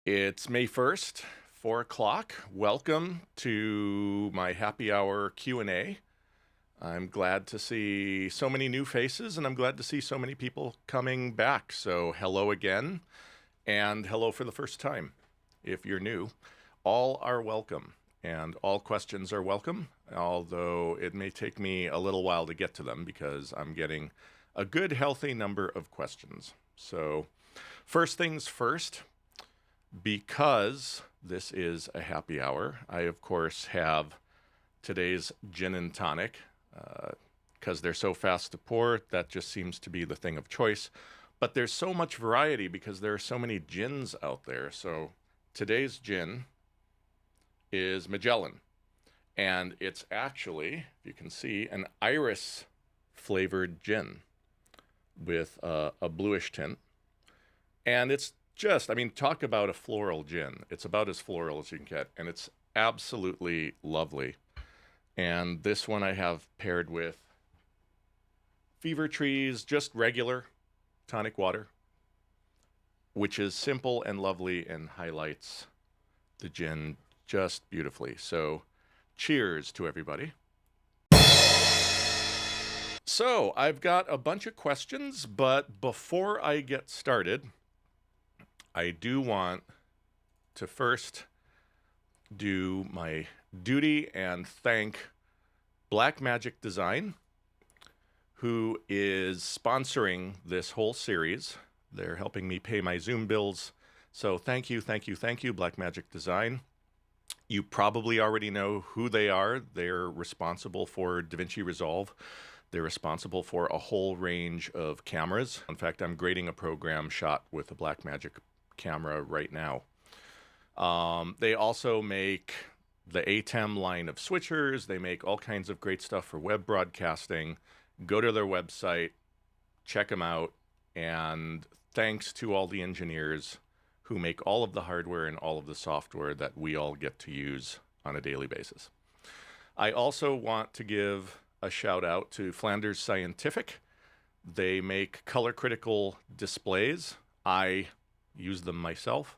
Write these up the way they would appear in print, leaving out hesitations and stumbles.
It's May 1st, 4 o'clock. Welcome to my happy hour Q&A. I'm glad to see so many new faces, and I'm glad to see so many people coming back. So hello again, and hello for the first time. If you're new, all are welcome, and all questions are welcome, although it may take me a little while to get to them because I'm getting a good, healthy number of questions. So first things first, because this is a happy hour, I, of course, have today's gin and tonic. Because they're so fast to pour, that just seems to be the thing of choice. But there's so much variety because there are so many gins out there. So today's gin is Magellan. And it's actually, if you can see, an iris flavored gin with a bluish tint. And it's just, talk about a floral gin. It's about as floral as you can get, and it's absolutely lovely. And this one I have paired with Fever Trees, just regular tonic water, which is simple and lovely and highlights the gin just beautifully. So cheers to everybody. So I've got a bunch of questions, but before I get started, I do want to first do my duty and thank Blackmagic Design, who is sponsoring this whole series. They're helping me pay my Zoom bills. So thank you, Blackmagic Design. You probably already know who they are. They're responsible for DaVinci Resolve. They're responsible for a whole range of cameras. In fact, I'm grading a program shot with a Blackmagic camera right now. They also make the ATEM line of switchers. They make all kinds of great stuff for web broadcasting. Go to their website, check them out, and thanks to all the engineers who make all of the hardware and all of the software that we all get to use on a daily basis. I also want to give a shout out to Flanders Scientific. They make color critical displays. I use them myself.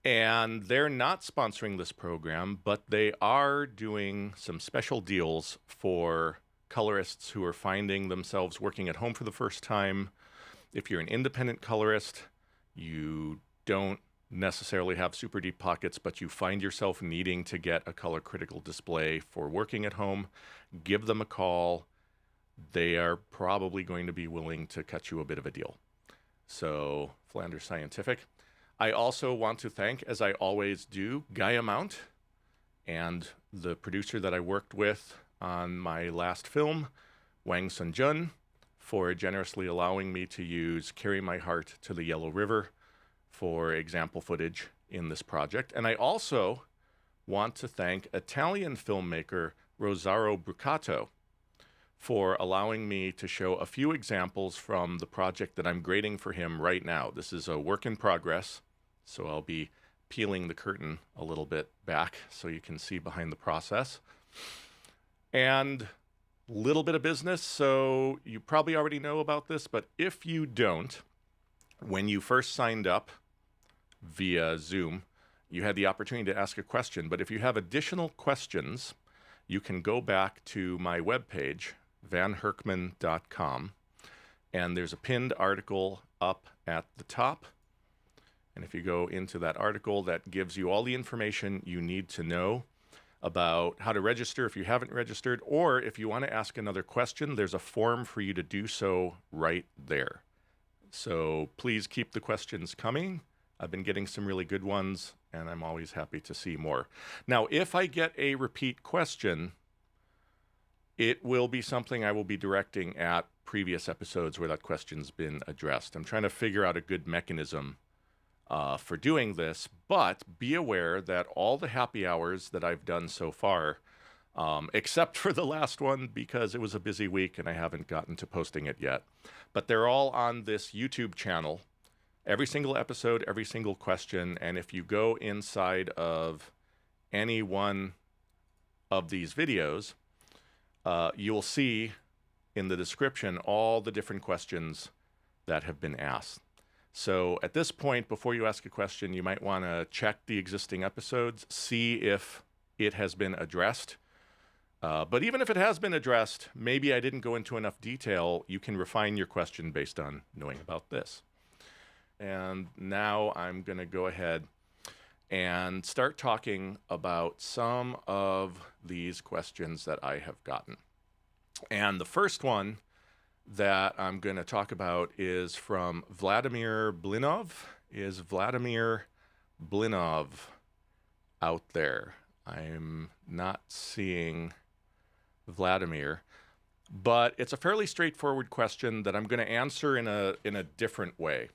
And they're not sponsoring this program, but they are doing some special deals for colorists who are finding themselves working at home for the first time. If you're an independent colorist, you don't necessarily have super deep pockets, but you find yourself needing to get a color critical display for working at home, give them a call. They are probably going to be willing to cut you a bit of a deal. So, Flanders Scientific. I also want to thank, as I always do, Gaia Mount and the producer that I worked with on my last film, Wang Sun-jun, for generously allowing me to use Carry My Heart to the Yellow River for example footage in this project. And I also want to thank Italian filmmaker Rosario Brucato for allowing me to show a few examples from the project that I'm grading for him right now. This is a work in progress, so I'll be peeling the curtain a little bit back so you can see behind the process. And a little bit of business, so you probably already know about this, but if you don't, when you first signed up via Zoom, you had the opportunity to ask a question. But if you have additional questions, you can go back to my webpage, vanhurkman.com, and there's a pinned article up at the top. And if you go into that article, that gives you all the information you need to know about how to register if you haven't registered, or if you want to ask another question, there's a form for you to do so right there. So please keep the questions coming. I've been getting some really good ones, and I'm always happy to see more. Now, if I get a repeat question, it will be something I will be directing at previous episodes where that question's been addressed. I'm trying to figure out a good mechanism for doing this, but be aware that all the happy hours that I've done so far, except for the last one because it was a busy week and I haven't gotten to posting it yet, but they're all on this YouTube channel. Every single episode, every single question, and if you go inside of any one of these videos, you'll see in the description all the different questions that have been asked. So at this point, before you ask a question, you might want to check the existing episodes, see if it has been addressed. But even if it has been addressed, maybe I didn't go into enough detail, you can refine your question based on knowing about this. And now I'm going to go ahead and start talking about some of these questions that I have gotten. And the first one that I'm going to talk about is from Vladimir Blinov. Is Vladimir Blinov out there? I'm not seeing Vladimir, but it's a fairly straightforward question that I'm going to answer in a different way.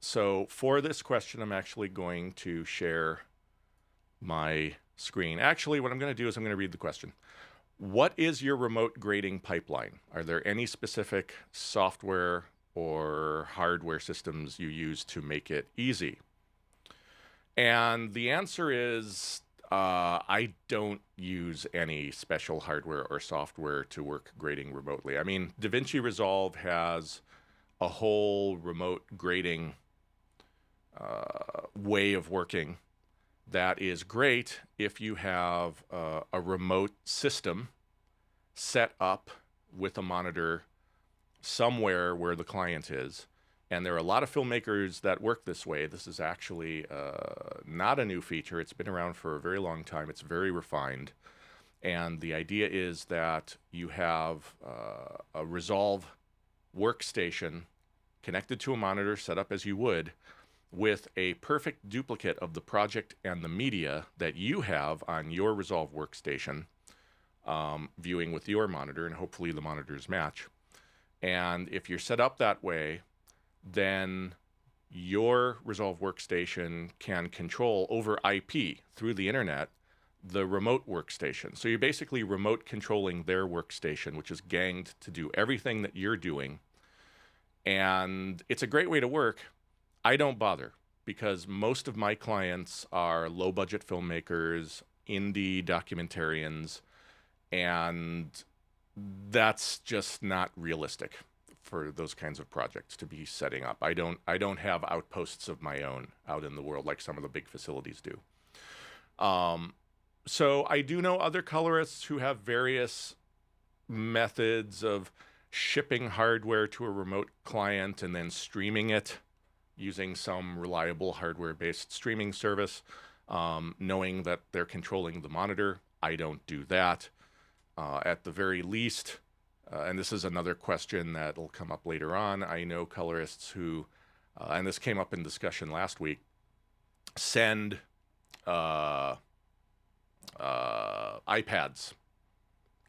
So for this question, I'm actually going to share my screen. Actually, what I'm going to do is I'm going to read the question. What is your remote grading pipeline? Are there any specific software or hardware systems you use to make it easy? And the answer is I don't use any special hardware or software to work grading remotely. I mean, DaVinci Resolve has a whole remote grading way of working that is great if you have a remote system set up with a monitor somewhere where the client is. And there are a lot of filmmakers that work this way. This is actually not a new feature. It's been around for a very long time. It's very refined. And the idea is that you have a Resolve workstation connected to a monitor set up as you would, with a perfect duplicate of the project and the media that you have on your Resolve workstation, viewing with your monitor, and hopefully the monitors match. And if you're set up that way, then your Resolve workstation can control over IP through the internet the remote workstation. So you're basically remote controlling their workstation, which is ganged to do everything that you're doing. And it's a great way to work. I don't bother because most of my clients are low-budget filmmakers, indie documentarians, and that's just not realistic for those kinds of projects to be setting up. I don't have outposts of my own out in the world like some of the big facilities do. So I do know other colorists who have various methods of shipping hardware to a remote client and then streaming it using some reliable hardware-based streaming service, knowing that they're controlling the monitor. I don't do that. At the very least, and this is another question that will come up later on, I know colorists who, and this came up in discussion last week, send iPads,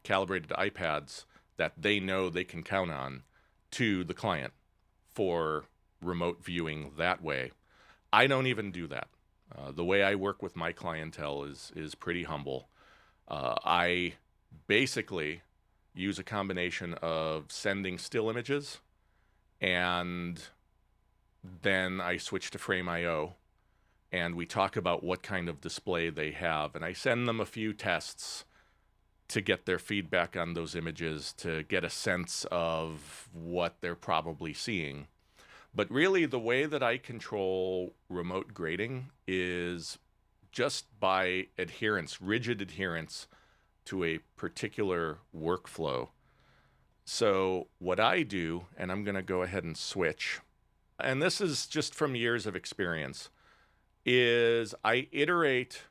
calibrated iPads that they know they can count on to the client for remote viewing that way. I don't even do that. The way I work with my clientele is pretty humble. I basically use a combination of sending still images, and then I switch to Frame.io, and we talk about what kind of display they have, and I send them a few tests to get their feedback on those images, to get a sense of what they're probably seeing. But really, the way that I control remote grading is just by adherence, rigid adherence to a particular workflow. So what I do, and I'm going to go ahead and switch, and this is just from years of experience, is I iterate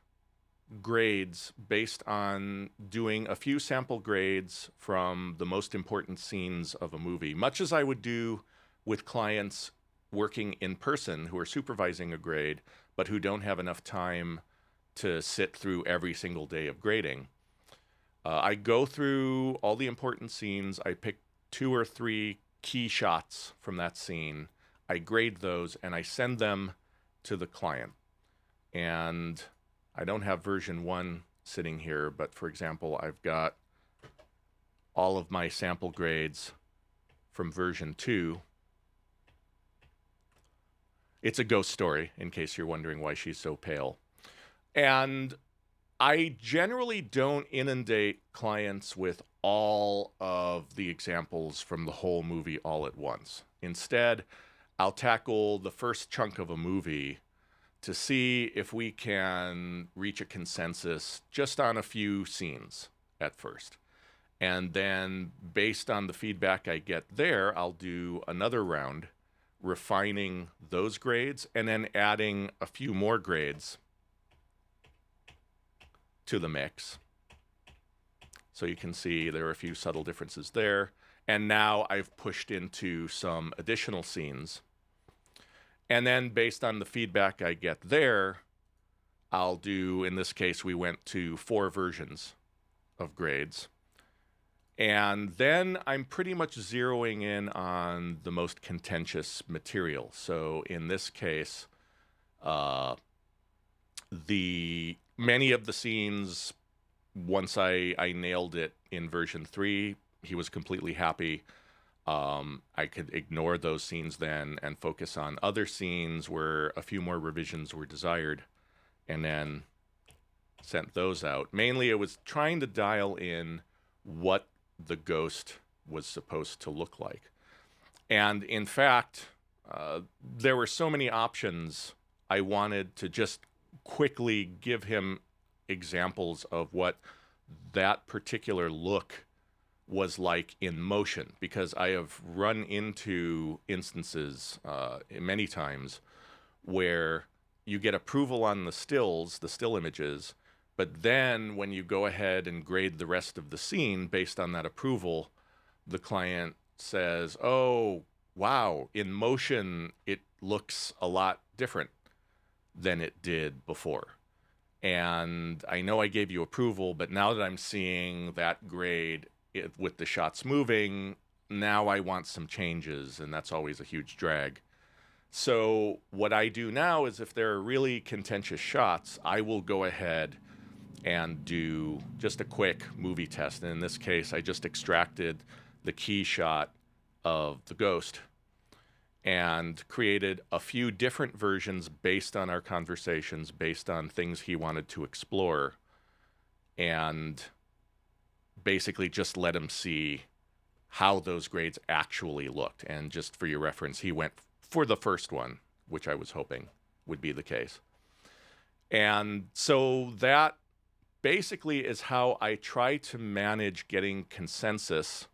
grades based on doing a few sample grades from the most important scenes of a movie, much as I would do with clients working in person who are supervising a grade, but who don't have enough time to sit through every single day of grading. I go through all the important scenes. I pick 2 or 3 key shots from that scene. I grade those and I send them to the client. And I don't have version 1 sitting here, but for example, I've got all of my sample grades from version 2. It's a ghost story, in case you're wondering why she's so pale. And I generally don't inundate clients with all of the examples from the whole movie all at once. Instead, I'll tackle the first chunk of a movie to see if we can reach a consensus just on a few scenes at first. And then based on the feedback I get there, I'll do another round refining those grades and then adding a few more grades to the mix. So you can see there are a few subtle differences there. And now I've pushed into some additional scenes. And then based on the feedback I get there, I'll do, in this case, we went to 4 versions of grades. And then I'm pretty much zeroing in on the most contentious material. So in this case, many of the scenes, once I nailed it in version 3, he was completely happy. I could ignore those scenes then and focus on other scenes where a few more revisions were desired, and then sent those out. Mainly it was trying to dial in what the ghost was supposed to look like. And in fact, there were so many options. I wanted to just quickly give him examples of what that particular look was like in motion, because I have run into instances many times where you get approval on the stills, the still images, but then when you go ahead and grade the rest of the scene based on that approval, the client says, oh, wow, in motion, it looks a lot different than it did before. And I know I gave you approval, but now that I'm seeing that grade with the shots moving, now I want some changes, and that's always a huge drag. So what I do now is if there are really contentious shots, I will go ahead and do just a quick movie test. And in this case, I just extracted the key shot of the ghost and created a few different versions based on our conversations, based on things he wanted to explore, and basically just let him see how those grades actually looked. And just for your reference, he went for the first one, which I was hoping would be the case. And so that basically is how I try to manage getting consensus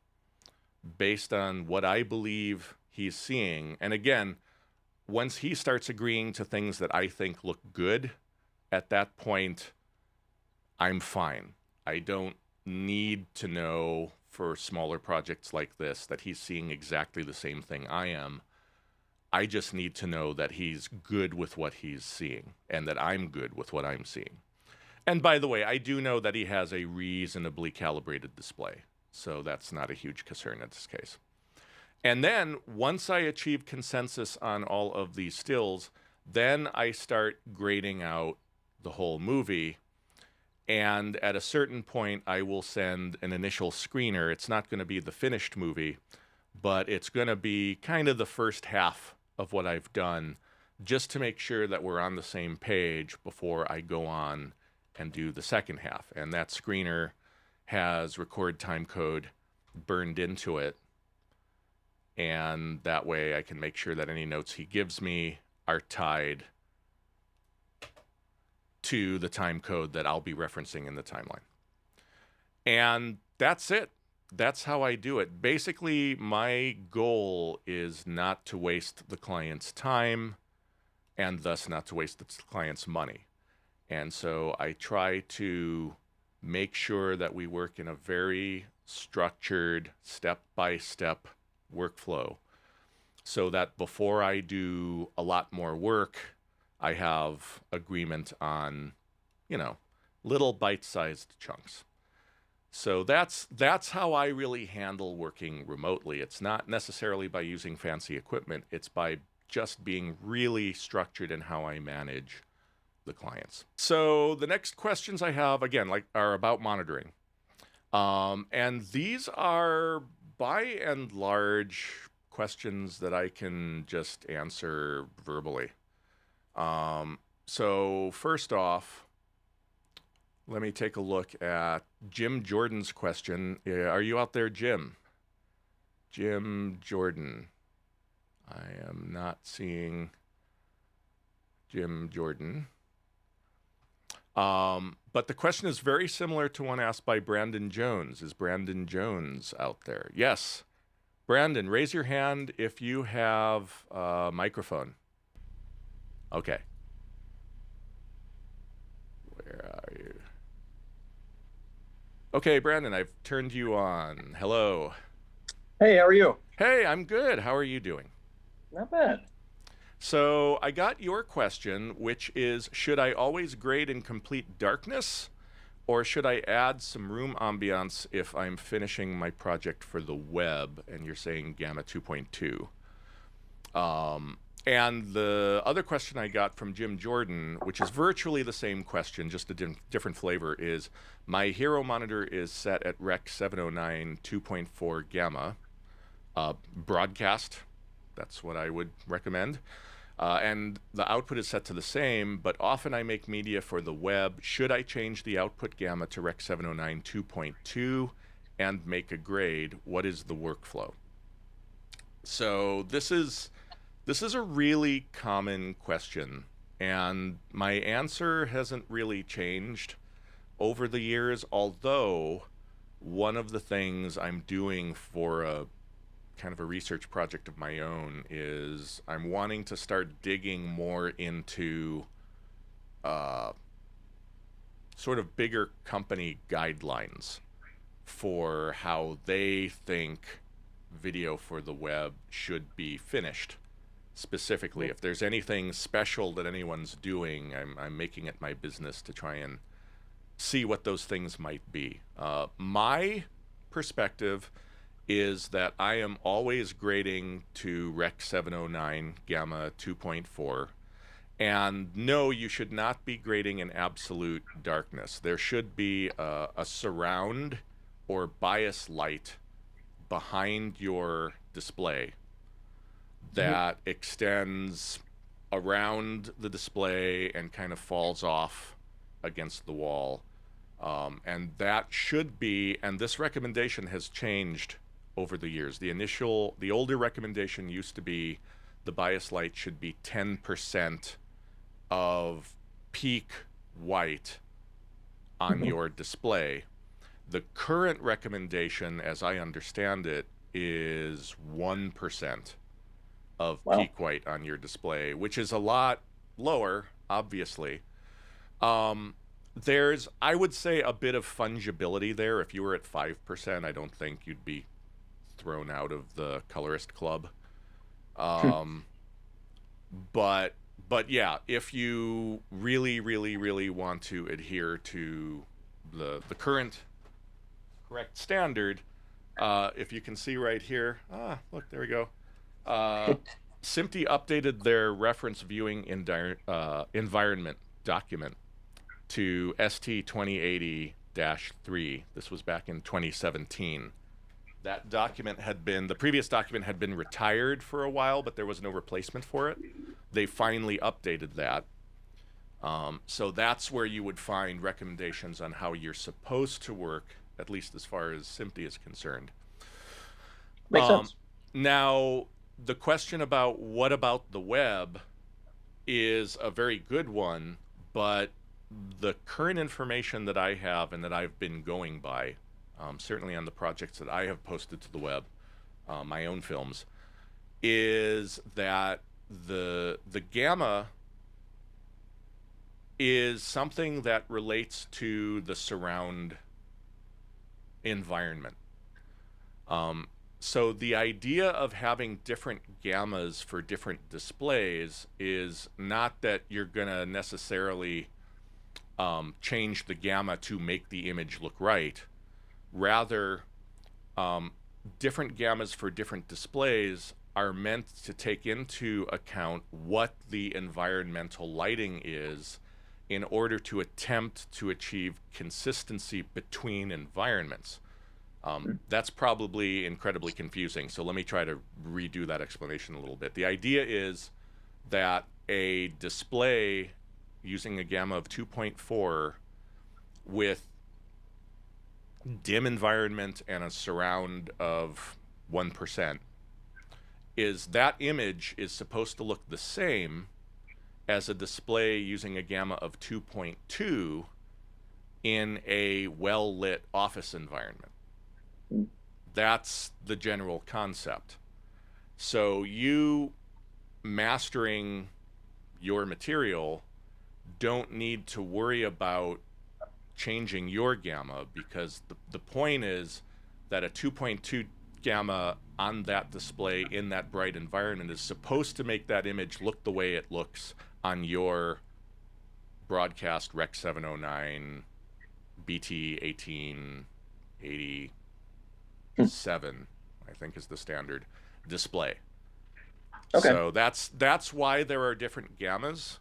based on what I believe he's seeing. And again, once he starts agreeing to things that I think look good, at that point, I'm fine. I don't need to know for smaller projects like this that he's seeing exactly the same thing I am. I just need to know that he's good with what he's seeing and that I'm good with what I'm seeing. And by the way, I do know that he has a reasonably calibrated display, so that's not a huge concern in this case. And then once I achieve consensus on all of these stills, then I start grading out the whole movie. And at a certain point, I will send an initial screener. It's not going to be the finished movie, but it's going to be kind of the first half of what I've done, just to make sure that we're on the same page before I go on and do the second half. And that screener has record time code burned into it. And that way I can make sure that any notes he gives me are tied to the time code that I'll be referencing in the timeline. And that's it. That's how I do it. Basically, my goal is not to waste the client's time and thus not to waste the client's money. And so I try to make sure that we work in a very structured, step-by-step workflow so that before I do a lot more work, I have agreement on, little bite-sized chunks. So that's how I really handle working remotely. It's not necessarily by using fancy equipment. It's by just being really structured in how I manage the clients. So the next questions I have, again, are about monitoring. And these are, by and large, questions that I can just answer verbally. So first off, let me take a look at Jim Jordan's question. Are you out there, Jim? Jim Jordan. I am not seeing Jim Jordan. But the question is very similar to one asked by Brandon Jones. Is Brandon Jones out there? Yes. Brandon, raise your hand if you have a microphone. Okay. Where are you? Okay, Brandon, I've turned you on. Hello. Hey, how are you? Hey, I'm good. How are you doing? Not bad. So I got your question, which is, should I always grade in complete darkness, or should I add some room ambiance if I'm finishing my project for the web? And you're saying Gamma 2.2. And the other question I got from Jim Jordan, which is virtually the same question, just a different flavor, is my hero monitor is set at Rec 709 2.4 Gamma. Broadcast, that's what I would recommend. And the output is set to the same, but often I make media for the web. Should I change the output gamma to Rec 709 2.2 and make a grade? What is the workflow? So this is a really common question, and my answer hasn't really changed over the years, although one of the things I'm doing for a kind of a research project of my own is I'm wanting to start digging more into sort of bigger company guidelines for how they think video for the web should be finished. Specifically, if there's anything special that anyone's doing, I'm making it my business to try and see what those things might be. My perspective is that I am always grading to Rec 709 Gamma 2.4. And no, you should not be grading in absolute darkness. There should be a surround or bias light behind your display that extends around the display and kind of falls off against the wall. And that should be, and this recommendation has changed over the years. The older recommendation used to be the bias light should be 10% of peak white on your display. The current recommendation, as I understand it, is 1% of peak white on your display, which is a lot lower, obviously. There's, I would say, a bit of fungibility there. If you were at 5%, I don't think you'd be thrown out of the colorist club. But yeah, if you really, really, really want to adhere to the current correct standard, if you can see right here, look, there we go. SMPTE updated their reference viewing environment document to ST 2080-3. This was back in 2017. That document the previous document had been retired for a while, but there was no replacement for it. They finally updated that. So that's where you would find recommendations on how you're supposed to work, at least as far as SMPTE is concerned. Makes sense. Now, the question about what about the web is a very good one, but the current information that I have and that I've been going by, certainly on the projects that I have posted to the web, my own films, is that the gamma is something that relates to the surround environment. So the idea of having different gammas for different displays is not that you're going to necessarily change the gamma to make the image look right. Rather, different gammas for different displays are meant to take into account what the environmental lighting is in order to attempt to achieve consistency between environments. That's probably incredibly confusing, so let me try to redo that explanation a little bit. The idea is that a display using a gamma of 2.4 with dim environment and a surround of 1% is that image is supposed to look the same as a display using a gamma of 2.2 in a well-lit office environment. That's the general concept. So you mastering your material don't need to worry about changing your gamma, because the point is that a 2.2 gamma on that display in that bright environment is supposed to make that image look the way it looks on your broadcast Rec 709 BT 1887, I think is the standard display. Okay. So that's why there are different gammas.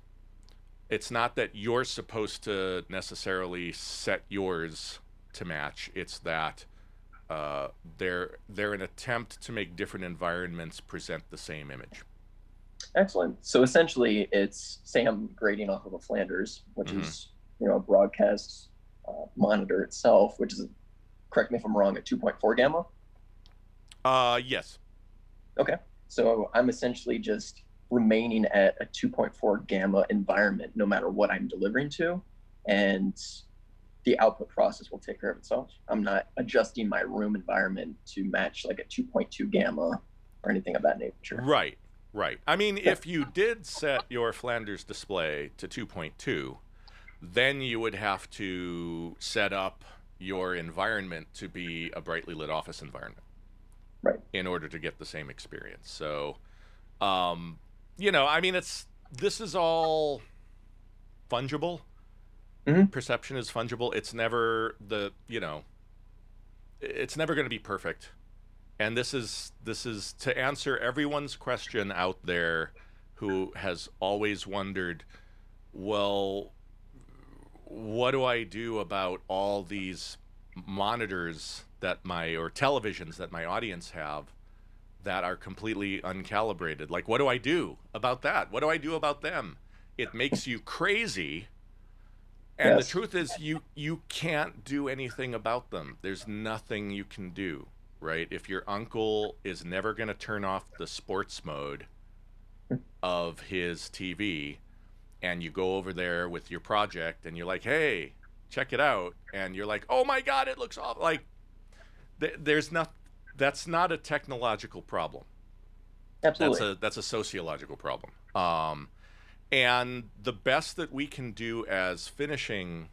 It's not that you're supposed to necessarily set yours to match. It's that they're an attempt to make different environments present the same image. Excellent. So essentially, it's, say I'm grading off of a Flanders, which is, a broadcast monitor itself, which is, correct me if I'm wrong, a 2.4 gamma? Yes. Okay. So I'm essentially just remaining at a 2.4 gamma environment, no matter what I'm delivering to, and the output process will take care of itself. I'm not adjusting my room environment to match like a 2.2 gamma or anything of that nature. Right. I mean, if you did set your Flanders display to 2.2, then you would have to set up your environment to be a brightly lit office environment. Right. In order to get the same experience. So, I mean, this is all fungible. Perception is fungible. It's never it's never going to be perfect. And this is to answer everyone's question out there who has always wondered, well, what do I do about all these monitors or televisions that my audience have that are completely uncalibrated? Like, what do I do about that? What do I do about them? It makes you crazy. And Yes. the truth is you can't do anything about them. There's nothing you can do, right? If your uncle is never going to turn off the sports mode of his TV, and you go over there with your project and you're like, hey, check it out. And you're like, oh my God, it looks awful. Like, that's not a technological problem. Absolutely. That's a sociological problem. And the best that we can do as finishing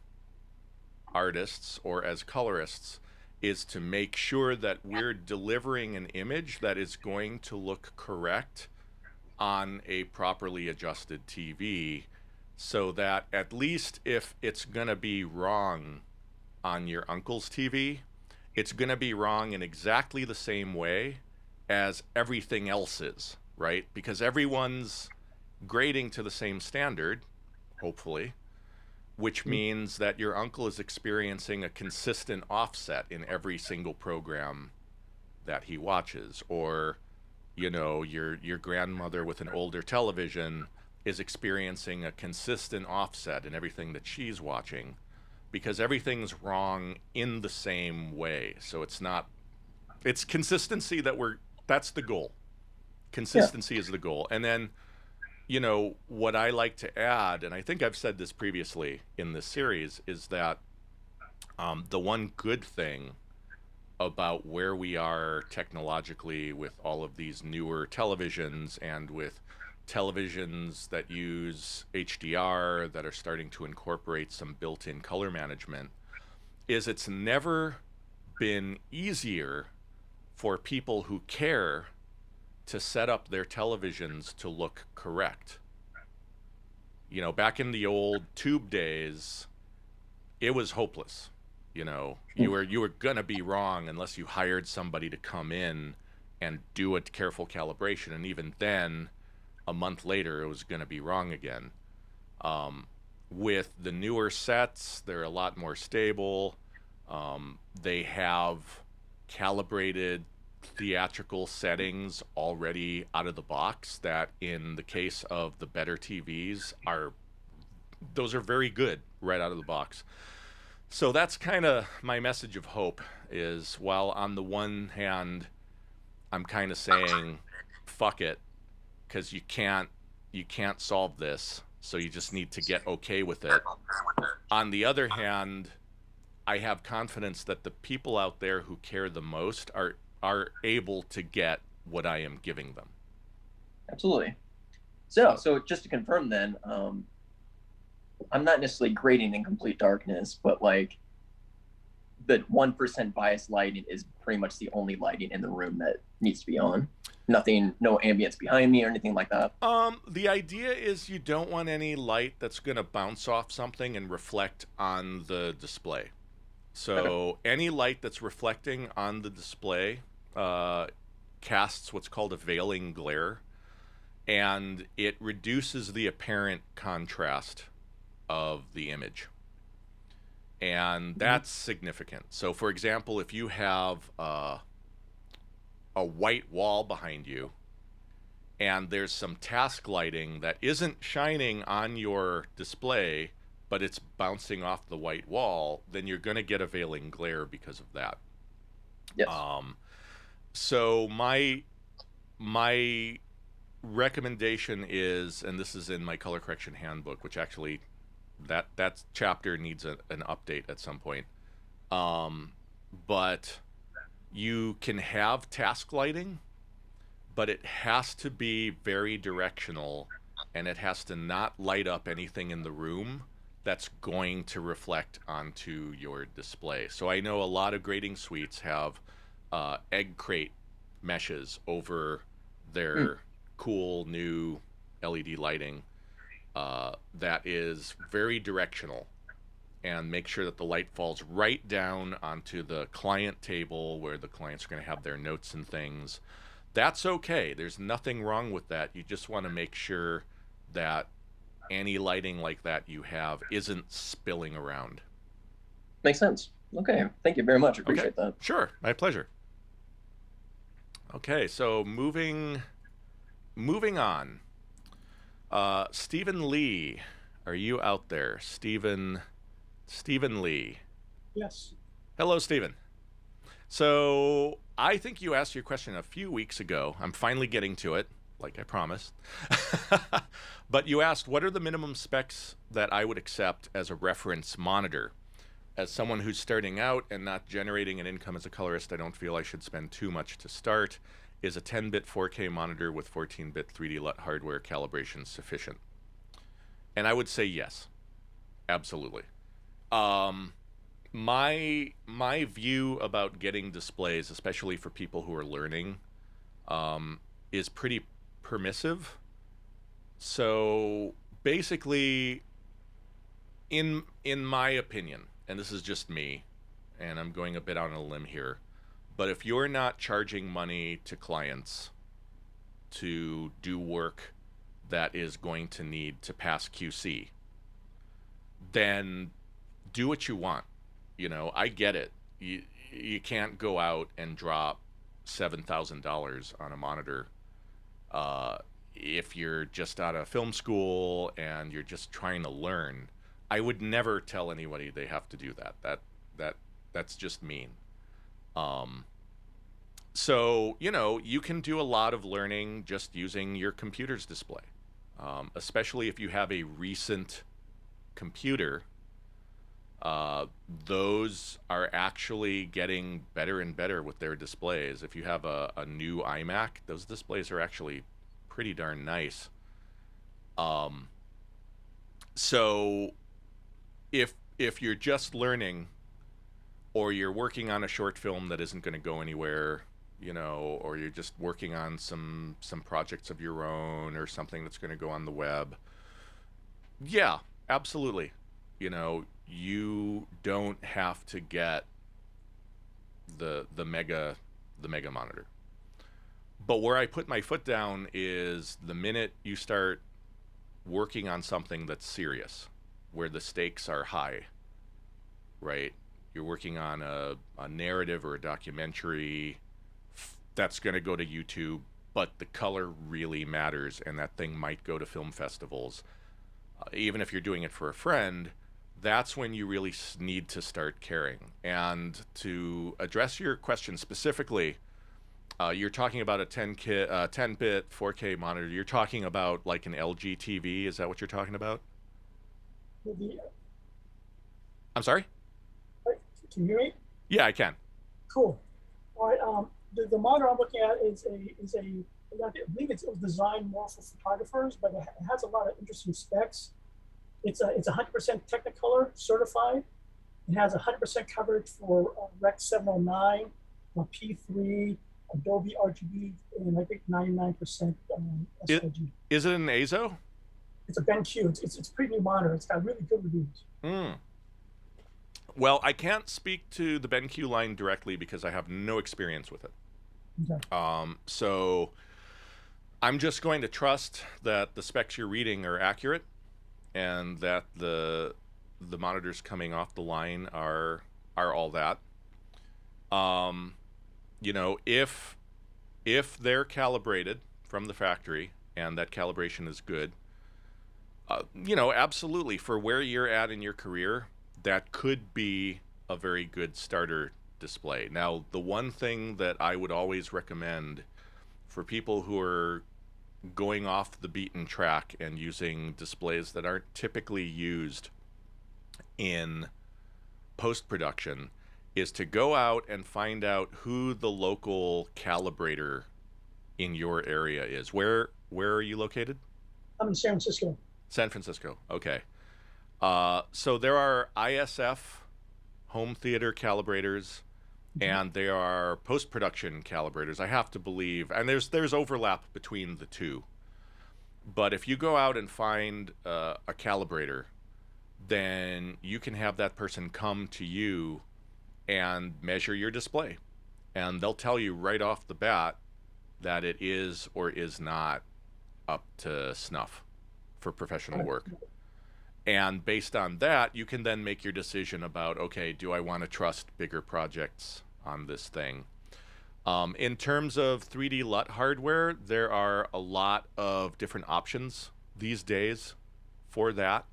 artists or as colorists is to make sure that we're delivering an image that is going to look correct on a properly adjusted TV, so that at least if it's going to be wrong on your uncle's TV, it's going to be wrong in exactly the same way as everything else is, right? Because everyone's grading to the same standard, hopefully, which means that your uncle is experiencing a consistent offset in every single program that he watches. Or, your grandmother with an older television is experiencing a consistent offset in everything that she's watching, because everything's wrong in the same way. So it's consistency that's the goal. Consistency is the goal. And then, what I like to add, and I think I've said this previously in this series, is that the one good thing about where we are technologically with all of these newer televisions, and with televisions that use HDR that are starting to incorporate some built-in color management, is it's never been easier for people who care to set up their televisions to look correct. Back in the old tube days, it was hopeless. You were gonna be wrong unless you hired somebody to come in and do a careful calibration, and even then, a month later, it was gonna be wrong again. With the newer sets, they're a lot more stable. They have calibrated theatrical settings already out of the box that, in the case of the better TVs, those are very good right out of the box. So that's kind of my message of hope, is while on the one hand I'm kind of saying, fuck it, because you can't solve this, so you just need to get okay with it. On the other hand, I have confidence that the people out there who care the most are able to get what I am giving them. Absolutely. So just to confirm then, I'm not necessarily grading in complete darkness, but like the 1% bias lighting is pretty much the only lighting in the room that needs to be on. Nothing, no ambience behind me or anything like that. The idea is you don't want any light that's going to bounce off something and reflect on the display. So Okay. any light that's reflecting on the display casts what's called a veiling glare, and it reduces the apparent contrast of the image. And that's significant. So, for example, if you have a white wall behind you and there's some task lighting that isn't shining on your display, but it's bouncing off the white wall, then you're going to get a veiling glare because of that. Yes. So my recommendation is, and this is in my color correction handbook, which actually that chapter needs an update at some point. But you can have task lighting, but it has to be very directional, and it has to not light up anything in the room that's going to reflect onto your display. So I know a lot of grading suites have egg crate meshes over their cool new LED lighting that is very directional, and make sure that the light falls right down onto the client table where the clients are going to have their notes and things. That's okay. There's nothing wrong with that. You just want to make sure that any lighting like that you have isn't spilling around. Makes sense. Okay. Thank you very much. Okay. Appreciate that. Sure. My pleasure. Okay, so moving on. Stephen Lee, are you out there? Stephen Lee. Yes. Hello, Stephen. So I think you asked your question a few weeks ago. I'm finally getting to it, like I promised. But you asked, what are the minimum specs that I would accept as a reference monitor? As someone who's starting out and not generating an income as a colorist, I don't feel I should spend too much to start. Is a 10-bit 4K monitor with 14-bit 3D LUT hardware calibration sufficient? And I would say yes, absolutely. My view about getting displays, especially for people who are learning, is pretty permissive. So basically, in my opinion, and this is just me, and I'm going a bit on a limb here, but if you're not charging money to clients to do work that is going to need to pass QC, then do what you want. You know, I get it. You can't go out and drop $7,000 on a monitor if you're just out of film school and you're just trying to learn. I would never tell anybody they have to do that. That's just mean. So, you know, you can do a lot of learning just using your computer's display, especially if you have a recent computer. Those are actually getting better and better with their displays. If you have a new iMac, those displays are actually pretty darn nice. So if you're just learning, or you're working on a short film that isn't going to go anywhere, you know, or you're just working on some projects of your own or something that's going to go on the web, yeah, absolutely. You know, you don't have to get the mega monitor. But where I put my foot down is the minute you start working on something that's serious, where the stakes are high, right? You're working on a narrative or a documentary that's going to go to YouTube, but the color really matters, and that thing might go to film festivals. Even if you're doing it for a friend, that's when you really need to start caring. And to address your question specifically, You're talking about a 10-bit 4K monitor. You're talking about like an LG TV. Is that what you're talking about? The, I'm sorry? can you hear me? Yeah, I can. Cool. All right. The monitor I'm looking at is a I believe it was designed more for photographers, but it has a lot of interesting specs. It's 100% Technicolor certified. It has 100% coverage for Rec 709, P3, Adobe RGB, and I think 99% SIG. Is it an ASO? It's a BenQ. It's a pretty new monitor. It's got really good reviews. Hmm. Well, I can't speak to the BenQ line directly because I have no experience with it. Okay. So I'm just going to trust that the specs you're reading are accurate and that the monitors coming off the line are all that. You know, if they're calibrated from the factory and that calibration is good, you know, absolutely, for where you're at in your career, that could be a very good starter display. Now, the one thing that I would always recommend for people who are going off the beaten track and using displays that aren't typically used in post-production is to go out and find out who the local calibrator in your area is. Where are you located? I'm in San Francisco. San Francisco. Okay. So there are ISF home theater calibrators, and there are post-production calibrators. I have to believe, and there's overlap between the two. But if you go out and find a calibrator, then you can have that person come to you and measure your display, and they'll tell you right off the bat that it is or is not up to snuff for professional work. And based on that, you can then make your decision about, okay, do I want to trust bigger projects on this thing? In terms of 3D LUT hardware, there are a lot of different options these days for that.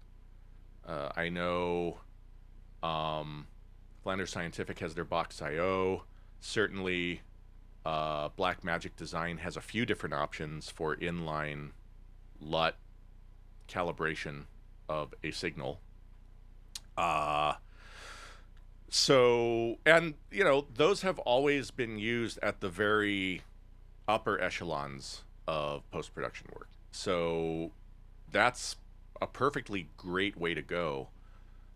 I know Flanders Scientific has their Box.io. Certainly, Blackmagic Design has a few different options for inline LUT calibration of a signal. So, and you know, those have always been used at the very upper echelons of post-production work. So that's a perfectly great way to go.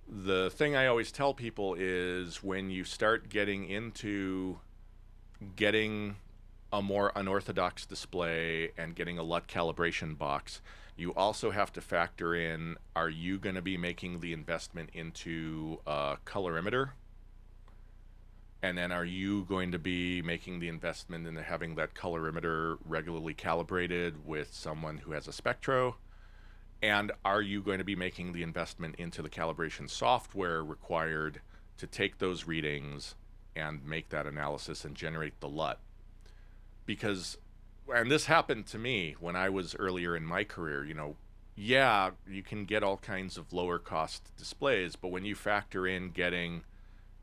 The thing I always tell people is when you start getting into getting a more unorthodox display and getting a LUT calibration box, you also have to factor in, are you going to be making the investment into a colorimeter? And then are you going to be making the investment into having that colorimeter regularly calibrated with someone who has a spectro? And are you going to be making the investment into the calibration software required to take those readings and make that analysis and generate the LUT? Because, and this happened to me when I was earlier in my career, you know, yeah, you can get all kinds of lower cost displays, but when you factor in getting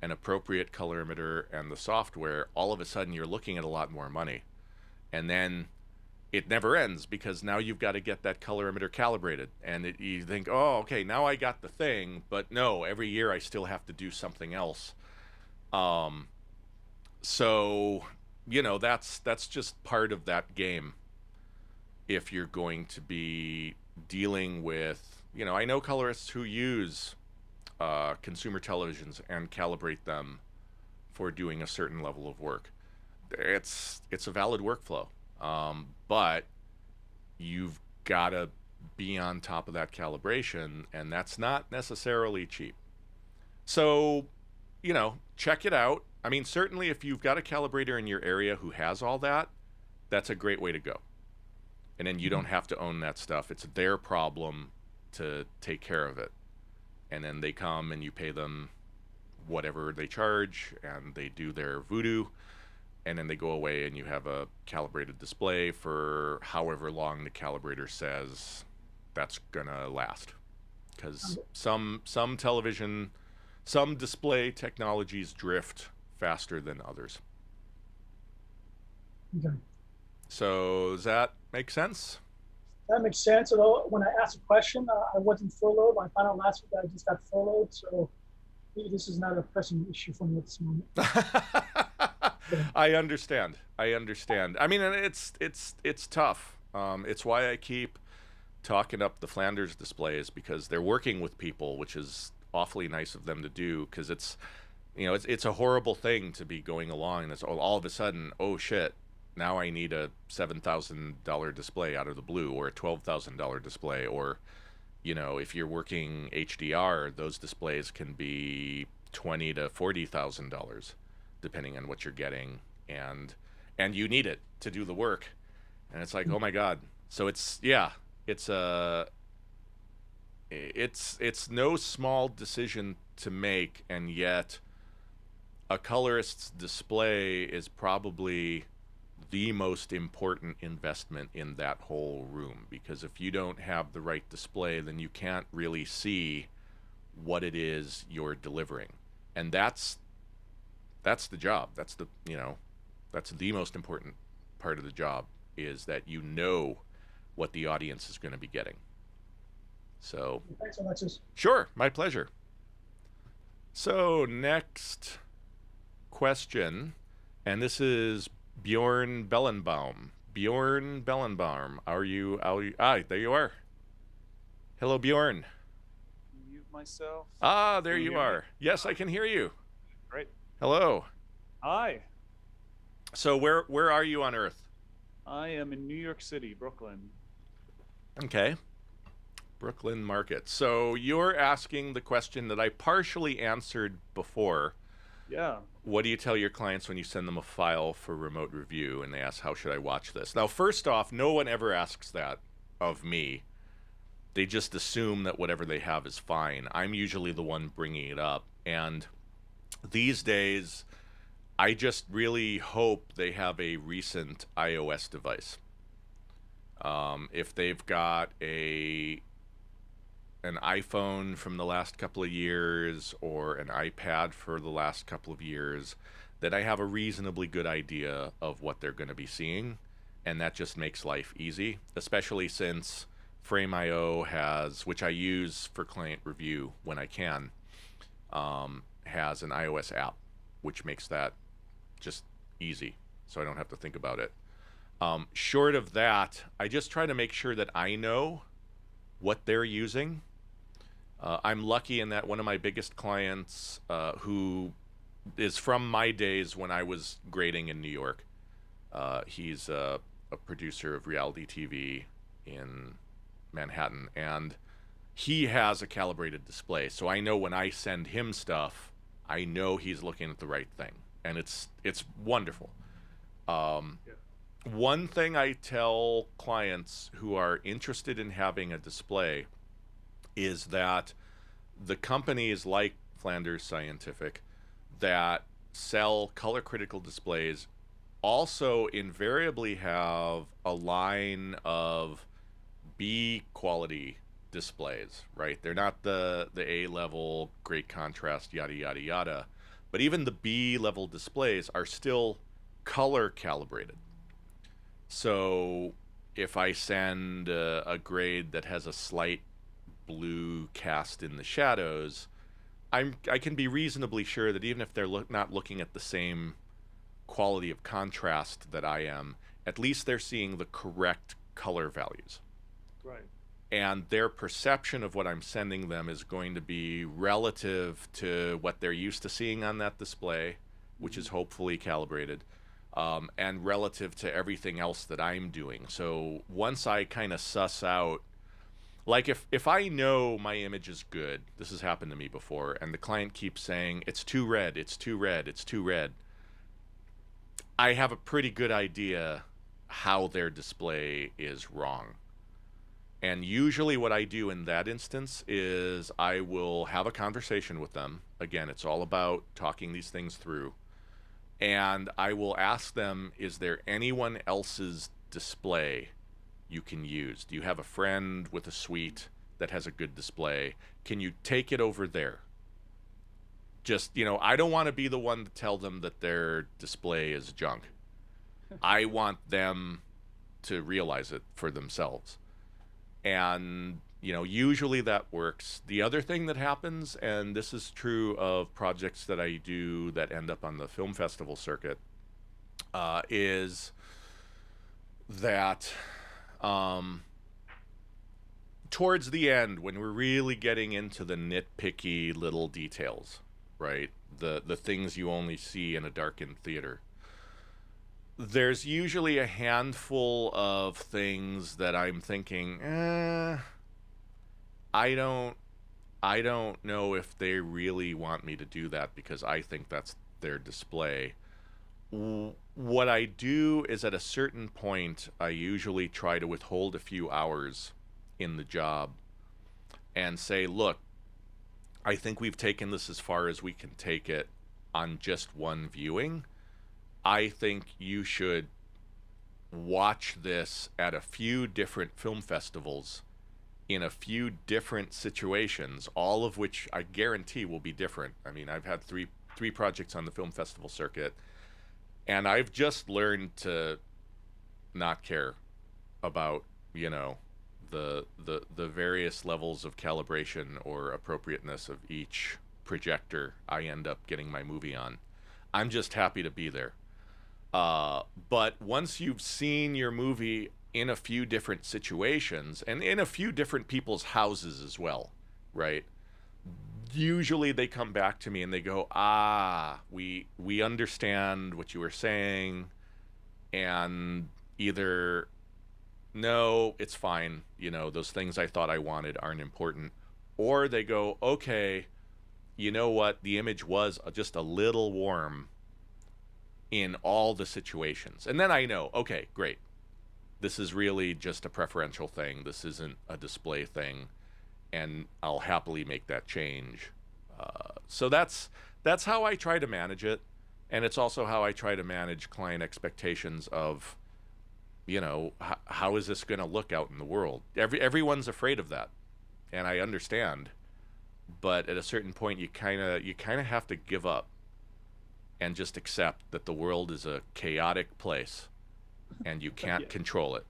an appropriate colorimeter and the software, all of a sudden you're looking at a lot more money. And then it never ends because now you've got to get that colorimeter calibrated. And you think, oh, okay, now I got the thing, but no, every year I still have to do something else. So, you know, that's just part of that game. If you're going to be dealing with, you know, I know colorists who use consumer televisions and calibrate them for doing a certain level of work. It's a valid workflow, but you've got to be on top of that calibration, and that's not necessarily cheap. So, you know, check it out. I mean, certainly if you've got a calibrator in your area who has all that, that's a great way to go. And then you don't have to own that stuff. It's their problem to take care of it. And then they come and you pay them whatever they charge and they do their voodoo, and then they go away and you have a calibrated display for however long the calibrator says that's gonna last. Because some television, some display technologies drift faster than others. Okay. So does that make sense? That makes sense. Although when I asked a question, I wasn't furloughed. I found out last week that I just got furloughed. So maybe this is not a pressing issue for me at this moment. Yeah. I understand. I understand. I mean, and it's tough. It's why I keep talking up the Flanders displays, because they're working with people, which is awfully nice of them to do. Because it's a horrible thing to be going along and it's all of a sudden, oh shit, now I need a $7,000 display out of the blue, or a $12,000 display, or if you're working HDR, those displays can be $20,000 to $40,000, depending on what you're getting, and you need it to do the work, and it's like, oh my god. So it's a it's no small decision to make, and yet a colorist's display is probably the most important investment in that whole room, because if you don't have the right display, then you can't really see what it is you're delivering, and that's the job. That's the most important part of the job, is that what the audience is going to be getting. So Thanks, Alexis. sure, my pleasure. So next question, and this is Bjorn Bellenbaum. Bjorn Bellenbaum, are you? There you are. Hello, Bjorn. Mute myself. There you are. Yes, I can hear you. Great. Hello. Hi. So where are you on Earth? I am in New York City, Brooklyn. Okay. Brooklyn Market. So you're asking the question that I partially answered before. Yeah. What do you tell your clients when you send them a file for remote review and they ask, how should I watch this? Now, first off, no one ever asks that of me. They just assume that whatever they have is fine. I'm usually the one bringing it up. And these days, I just really hope they have a recent iOS device. If they've got an iPhone from the last couple of years, or an iPad for the last couple of years, that I have a reasonably good idea of what they're going to be seeing, and that just makes life easy, especially since Frame.io has, which I use for client review when I can, has an iOS app, which makes that just easy, so I don't have to think about it. Short of that, I just try to make sure that I know what they're using. I'm lucky in that one of my biggest clients, who is from my days when I was grading in New York, he's a producer of reality TV in Manhattan, and he has a calibrated display. So I know when I send him stuff, I know he's looking at the right thing, and it's wonderful. Yeah. One thing I tell clients who are interested in having a display is that the companies like Flanders Scientific that sell color critical displays also invariably have a line of B quality displays, right? They're not the A level, great contrast, yada, yada, yada. But even the B level displays are still color calibrated. So if I send a grade that has a slight blue cast in the shadows, I can be reasonably sure that even if they're not looking at the same quality of contrast that I am, at least they're seeing the correct color values. Right. And their perception of what I'm sending them is going to be relative to what they're used to seeing on that display, which is hopefully calibrated, and relative to everything else that I'm doing. So once I kind of suss out, like if I know my image is good, this has happened to me before, and the client keeps saying, it's too red, it's too red, it's too red, I have a pretty good idea how their display is wrong. And usually what I do in that instance is I will have a conversation with them. Again, it's all about talking these things through. And I will ask them, is there anyone else's display you can use? Do you have a friend with a suite that has a good display? Can you take it over there? Just, I don't want to be the one to tell them that their display is junk. I want them to realize it for themselves. And, usually that works. The other thing that happens, and this is true of projects that I do that end up on the film festival circuit, is that towards the end, when we're really getting into the nitpicky little details, right? The things you only see in a darkened theater, there's usually a handful of things that I'm thinking, I don't know if they really want me to do that because I think that's their display. What I do is at a certain point, I usually try to withhold a few hours in the job and say, look, I think we've taken this as far as we can take it on just one viewing. I think you should watch this at a few different film festivals in a few different situations, all of which I guarantee will be different. I mean, I've had three projects on the film festival circuit, and I've just learned to not care about, the various levels of calibration or appropriateness of each projector I end up getting my movie on. I'm just happy to be there. But once you've seen your movie in a few different situations and in a few different people's houses as well, right? Usually they come back to me and they go, we understand what you were saying, and either no, it's fine, those things I thought I wanted aren't important, or they go, okay, you know what, the image was just a little warm in all the situations. And then I know, okay, great. This is really just a preferential thing. This isn't a display thing. And I'll happily make that change. So that's how I try to manage it. And it's also how I try to manage client expectations of, how is this going to look out in the world? Everyone's afraid of that. And I understand. But at a certain point, you kind of have to give up and just accept that the world is a chaotic place and you can't control it.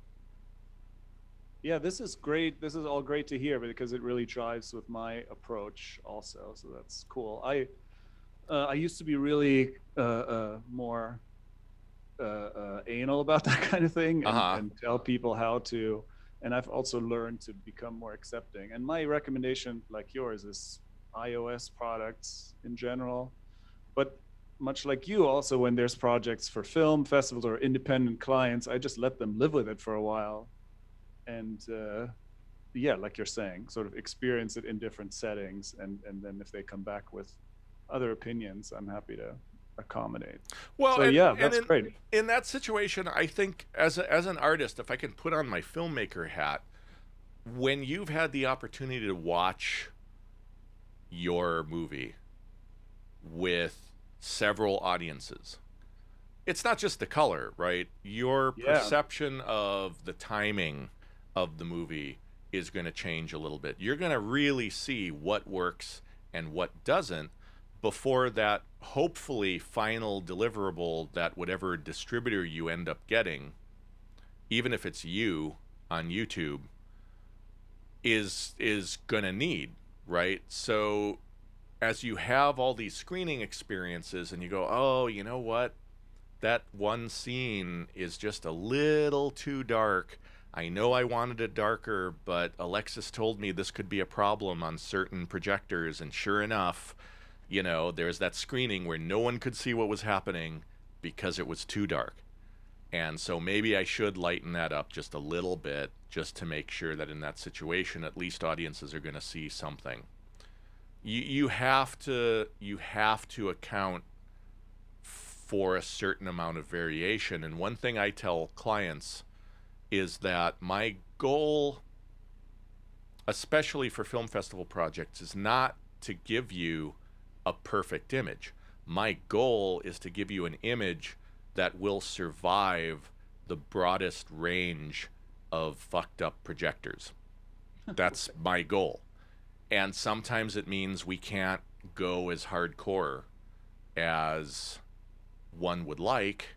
Yeah, this is great. This is all great to hear because it really drives with my approach also. So that's cool. I used to be really more anal about that kind of thing and tell people how to. And I've also learned to become more accepting. And my recommendation, like yours, is iOS products in general. But much like you, also when there's projects for film festivals or independent clients, I just let them live with it for a while. And like you're saying, sort of experience it in different settings. And then if they come back with other opinions, I'm happy to accommodate. Well, so that's great. In that situation, I think as an artist, if I can put on my filmmaker hat, when you've had the opportunity to watch your movie with several audiences, it's not just the color, right? Your perception of the timing of the movie is going to change a little bit. You're going to really see what works and what doesn't before that hopefully final deliverable that whatever distributor you end up getting, even if it's you on YouTube, is going to need, right? So as you have all these screening experiences and you go, oh, you know what? That one scene is just a little too dark. I know I wanted it darker, but Alexis told me this could be a problem on certain projectors. And sure enough, there's that screening where no one could see what was happening because it was too dark. And so maybe I should lighten that up just a little bit just to make sure that in that situation, at least audiences are going to see something. You have to account for a certain amount of variation. And one thing I tell clients is that my goal, especially for film festival projects, is not to give you a perfect image. My goal is to give you an image that will survive the broadest range of fucked up projectors. That's my goal. And sometimes it means we can't go as hardcore as one would like,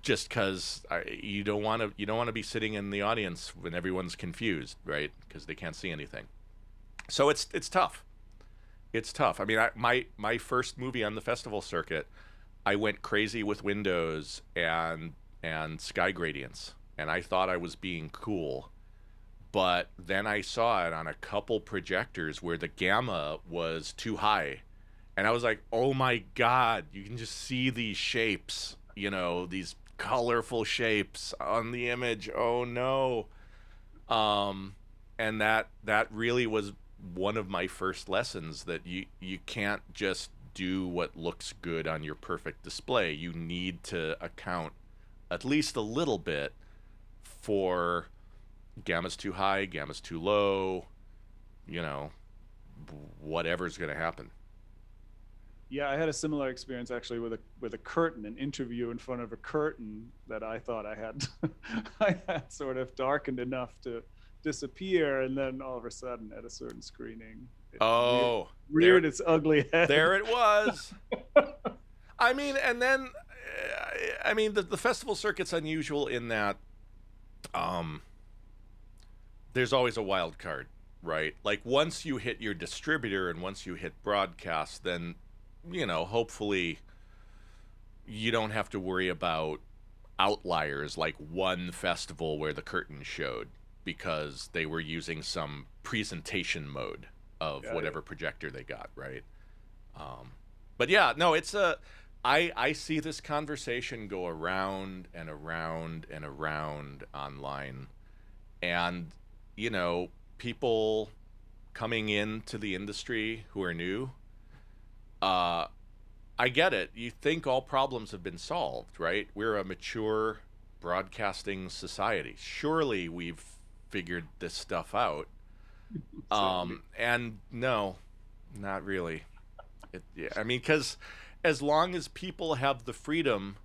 just because you don't want to be sitting in the audience when everyone's confused, right? Because they can't see anything. So it's tough. It's tough. I mean, my first movie on the festival circuit, I went crazy with windows and sky gradients, and I thought I was being cool. But then I saw it on a couple projectors where the gamma was too high. And I was like, oh my God, you can just see these shapes, these colorful shapes on the image. Oh no. And that really was one of my first lessons, that you can't just do what looks good on your perfect display. You need to account at least a little bit for gamma's too high, gamma's too low, whatever's going to happen. Yeah, I had a similar experience actually with a curtain, an interview in front of a curtain that I thought I had sort of darkened enough to disappear, and then all of a sudden at a certain screening, it reared its ugly head. There it was. I mean, and then the festival circuit's unusual in that there's always a wild card, right? Like once you hit your distributor and once you hit broadcast, then hopefully you don't have to worry about outliers like one festival where the curtain showed because they were using some presentation mode of whatever projector they got, right? But yeah, no, it's I see this conversation go around and around and around online, and people coming into the industry who are new, I get it. You think all problems have been solved, right? We're a mature broadcasting society. Surely we've figured this stuff out. And no, not really. I mean, because as long as people have the freedom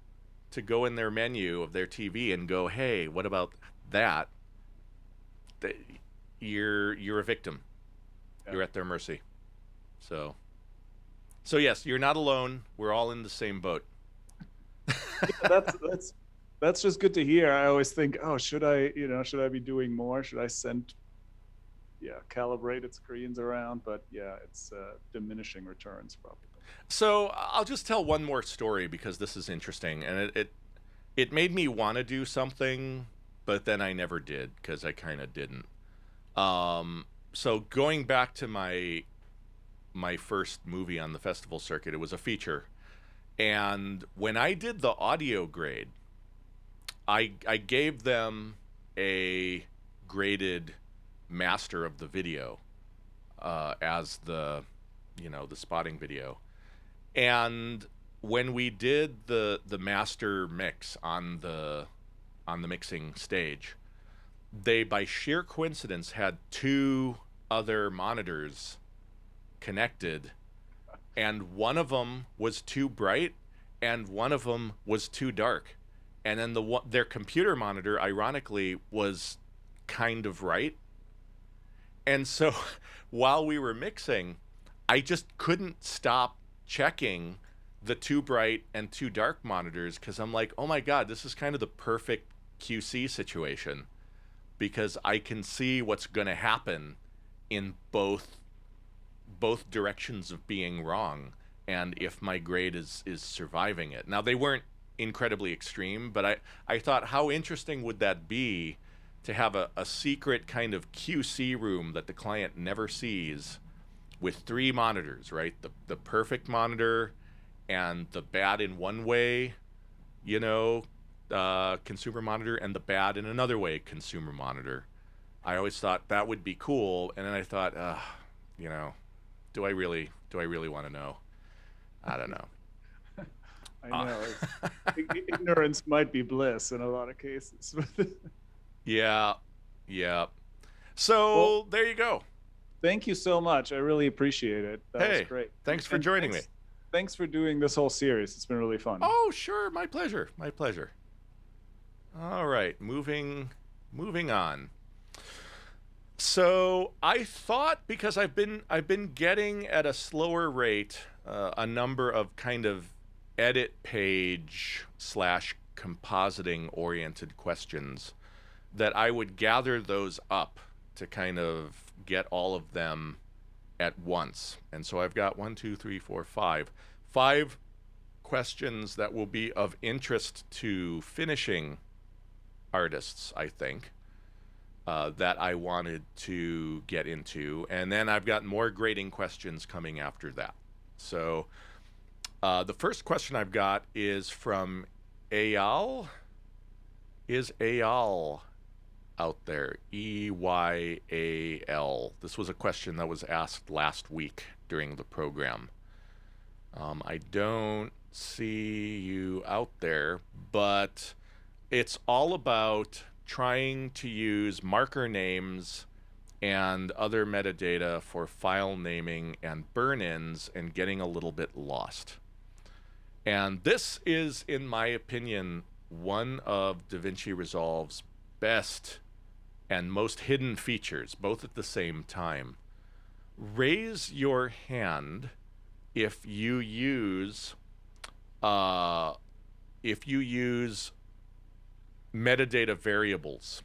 to go in their menu of their TV and go, hey, what about that? You're a victim. Yeah. You're at their mercy. So yes, you're not alone. We're all in the same boat. That's just good to hear. I always think, oh, should I be doing more? Should I calibrated screens around? But yeah, it's diminishing returns probably. So I'll just tell one more story because this is interesting, and it made me want to do something, but then I never did because I kind of didn't. So going back to my first movie on the festival circuit, it was a feature, and when I did the audio grade, I gave them a graded master of the video as the spotting video. And when we did the master mix on the mixing stage, they by sheer coincidence had two other monitors connected, and one of them was too bright and one of them was too dark, and then their computer monitor ironically was kind of right. And so while we were mixing, I just couldn't stop checking the too bright and too dark monitors because I'm like, oh my God, this is kind of the perfect QC situation because I can see what's going to happen in both directions of being wrong, and if my grade is surviving it. Now, they weren't incredibly extreme, but I thought, how interesting would that be to have a secret kind of QC room that the client never sees with three monitors, right? The perfect monitor and the bad in one way, consumer monitor, and the bad in another way consumer monitor. I always thought that would be cool, and then I thought, do I really want to know? I don't know. I know. Ignorance might be bliss in a lot of cases. Yeah. So there you go. Thank you so much. I really appreciate it. That was great. Thanks for joining me. Thanks for doing this whole series. It's been really fun. Oh, sure. My pleasure. All right. Moving on. So I thought, because I've been getting at a slower rate a number of kind of edit page / compositing oriented questions, that I would gather those up to kind of get all of them at once. And so I've got 5 questions that will be of interest to finishing artists, I think, that I wanted to get into. And then I've got more grading questions coming after that. So the first question I've got is from Eyal. Is Eyal out there? EYAL. This was a question that was asked last week during the program. I don't see you out there, but it's all about trying to use marker names and other metadata for file naming and burn-ins and getting a little bit lost. And this is, in my opinion, one of DaVinci Resolve's best and most hidden features, both at the same time. Raise your hand if you use metadata variables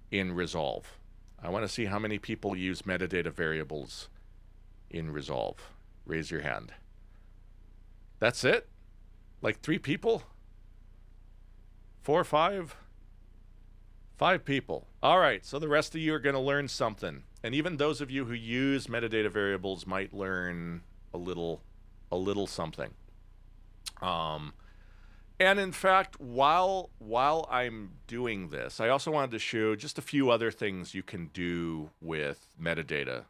in Resolve. I want to see how many people use metadata variables in Resolve. Raise your hand. That's it? Like 3 people? 4 or 5? 5 people. All right, so the rest of you are going to learn something. And even those of you who use metadata variables might learn a little something. And in fact, while I'm doing this, I also wanted to show just a few other things you can do with metadata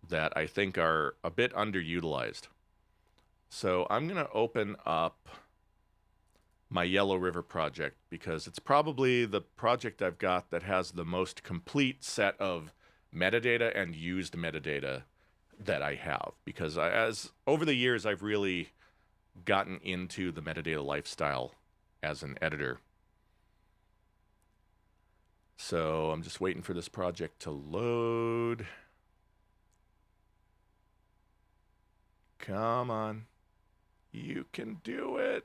that I think are a bit underutilized. So I'm going to open up my Yellow River project because it's probably the project I've got that has the most complete set of metadata and used metadata that I have. Because as over the years, I've really gotten into the metadata lifestyle as an editor. So I'm just waiting for this project to load. Come on. You can do it.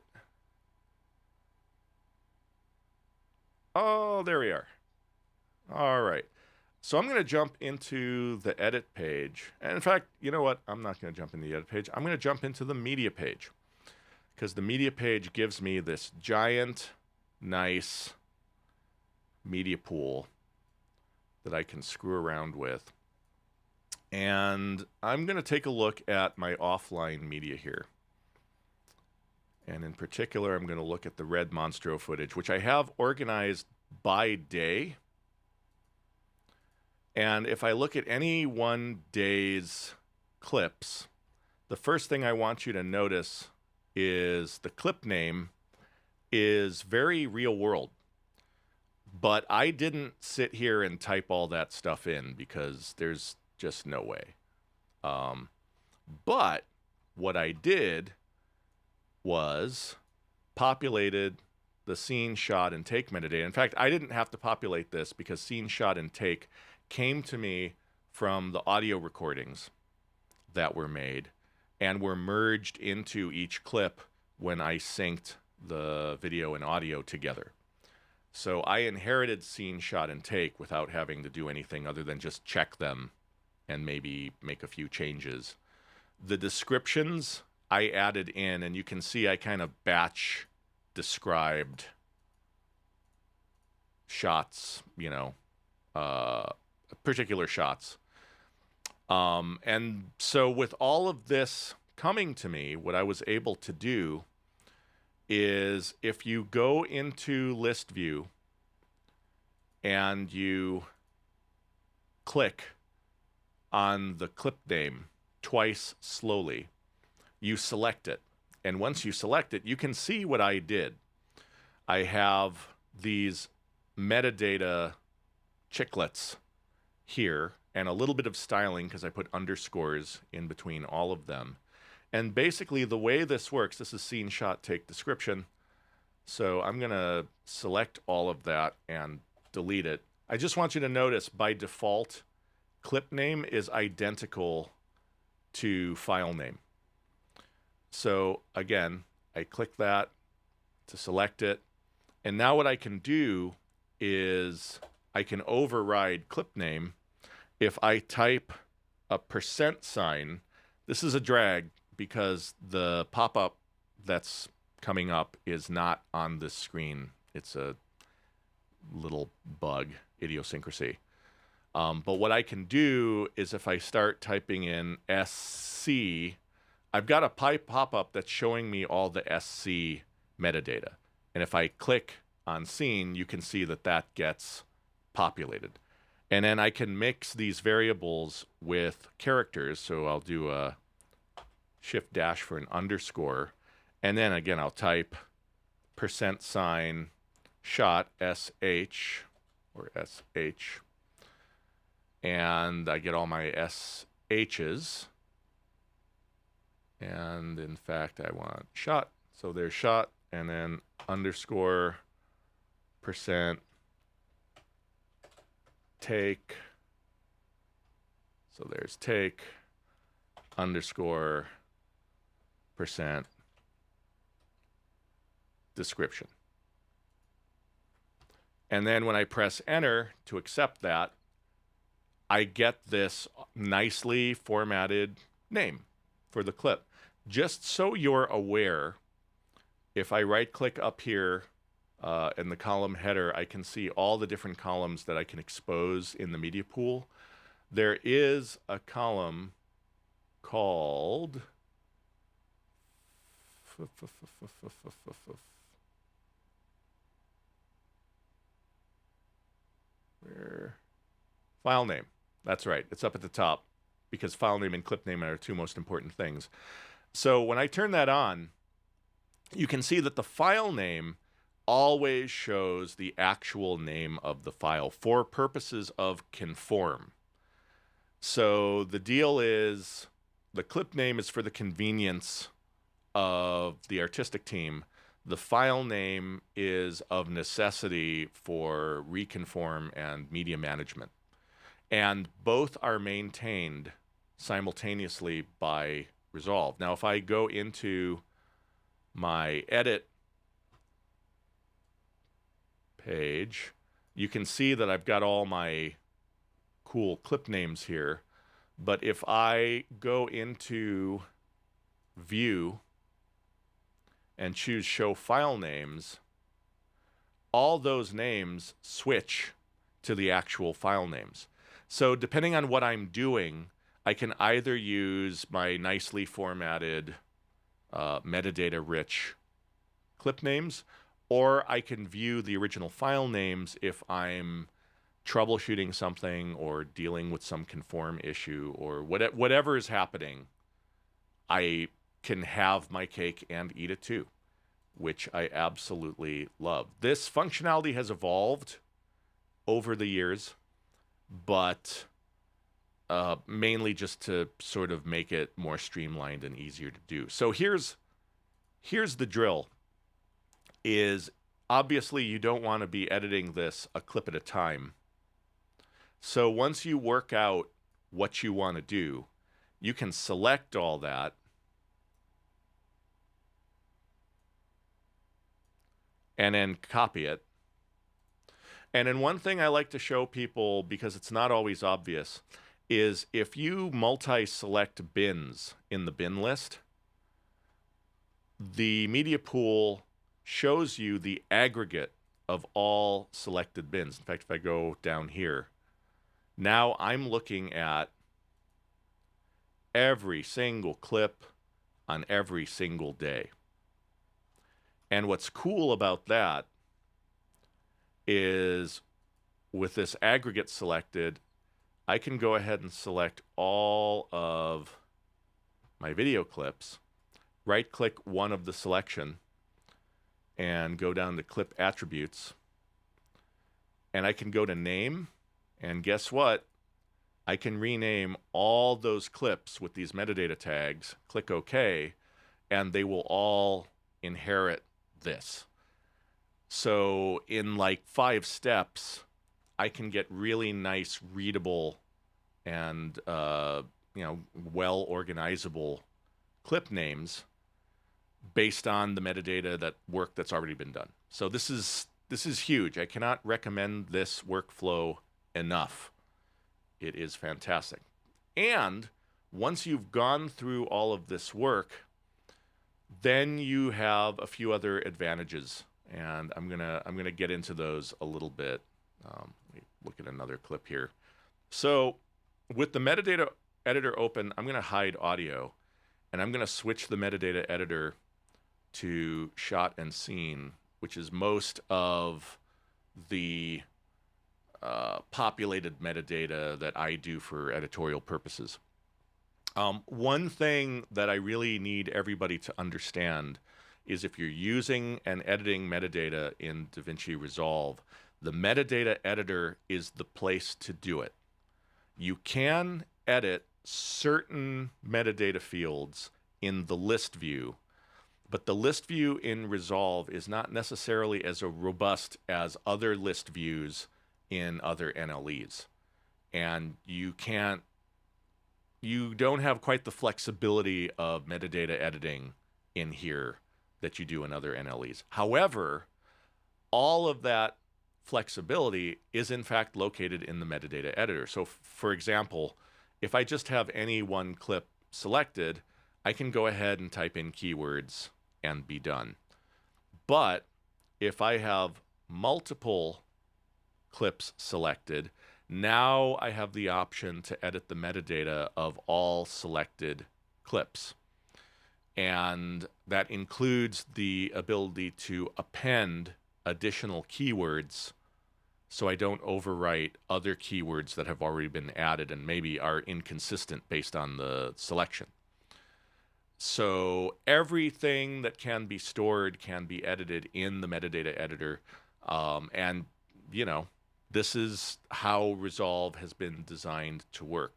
Oh, there we are. All right. So I'm going to jump into the edit page. And in fact, you know what? I'm not going to jump in the edit page. I'm going to jump into the media page, because the media page gives me this giant, nice media pool that I can screw around with. And I'm going to take a look at my offline media here. And in particular, I'm going to look at the Red Monstro footage, which I have organized by day. And if I look at any one day's clips, the first thing I want you to notice is the clip name is very real world. But I didn't sit here and type all that stuff in because there's just no way. But what I did was populated the scene, shot, and take metadata. In fact, I didn't have to populate this because scene, shot, and take came to me from the audio recordings that were made and were merged into each clip when I synced the video and audio together. So I inherited scene, shot, and take without having to do anything other than just check them and maybe make a few changes. The descriptions I added in, and you can see I kind of batch described shots, you know, particular shots. And so with all of this coming to me, what I was able to do is if you go into list view and you click on the clip name twice slowly, you select it. And once you select it, you can see what I did. I have these metadata chiclets here and a little bit of styling because I put underscores in between all of them. And basically the way this works, this is scene, shot, take, description. So I'm going to select all of that and delete it. I just want you to notice by default, clip name is identical to file name. So again, I click that, to select it. And now what I can do is I can override clip name. If I type a %, this is a drag because the pop-up that's coming up is not on this screen. It's a little bug, idiosyncrasy. But what I can do is if I start typing in SC, I've got a pop-up that's showing me all the SC metadata. And if I click on scene, you can see that that gets populated. And then I can mix these variables with characters. So I'll do a shift dash for an underscore. And then again, I'll type %, shot, SH, or SH. And I get all my SHs. And in fact, I want shot. So there's shot, and then underscore %, take. So there's take, underscore %, description. And then when I press enter to accept that, I get this nicely formatted name for the clip. Just so you're aware, if I right click up here in the column header, I can see all the different columns that I can expose in the media pool. There is a column called file name. That's right. It's up at the top because file name and clip name are two most important things. So when I turn that on, you can see that the file name always shows the actual name of the file for purposes of conform. So the deal is the clip name is for the convenience of the artistic team. The file name is of necessity for reconform and media management. And both are maintained simultaneously by Resolve. Now, if I go into my edit page, you can see that I've got all my cool clip names here. But if I go into view and choose show file names, all those names switch to the actual file names. So depending on what I'm doing, I can either use my nicely formatted metadata-rich clip names, or I can view the original file names if I'm troubleshooting something or dealing with some conform issue or whatever is happening. I can have my cake and eat it too, which I absolutely love. This functionality has evolved over the years, but mainly just to sort of make it more streamlined and easier to do. So here's the drill, is obviously you don't want to be editing this a clip at a time. So once you work out what you want to do, you can select all that and then copy it. And then one thing I like to show people, because it's not always obvious, is if you multi-select bins in the bin list, the media pool shows you the aggregate of all selected bins. In fact, if I go down here, now I'm looking at every single clip on every single day. And what's cool about that is with this aggregate selected, I can go ahead and select all of my video clips, right-click one of the selection, and go down to clip attributes. And I can go to name, and guess what? I can rename all those clips with these metadata tags, click OK, and they will all inherit this. So in like 5 steps, I can get really nice, readable, and well organizable clip names based on the metadata that's already been done. So this is huge. I cannot recommend this workflow enough. It is fantastic. And once you've gone through all of this work, then you have a few other advantages, and I'm gonna get into those a little bit. Let me look at another clip here. So with the metadata editor open, I'm gonna hide audio, and I'm gonna switch the metadata editor to shot and scene, which is most of the populated metadata that I do for editorial purposes. One thing that I really need everybody to understand is if you're using and editing metadata in DaVinci Resolve, the metadata editor is the place to do it. You can edit certain metadata fields in the list view, but the list view in Resolve is not necessarily as robust as other list views in other NLEs. And you don't have quite the flexibility of metadata editing in here that you do in other NLEs. However, all of that flexibility is in fact located in the metadata editor. So for example, if I just have any one clip selected, I can go ahead and type in keywords and be done. But if I have multiple clips selected, now I have the option to edit the metadata of all selected clips. And that includes the ability to append additional keywords so I don't overwrite other keywords that have already been added and maybe are inconsistent based on the selection. So everything that can be stored can be edited in the metadata editor. And, you know, this is how Resolve has been designed to work.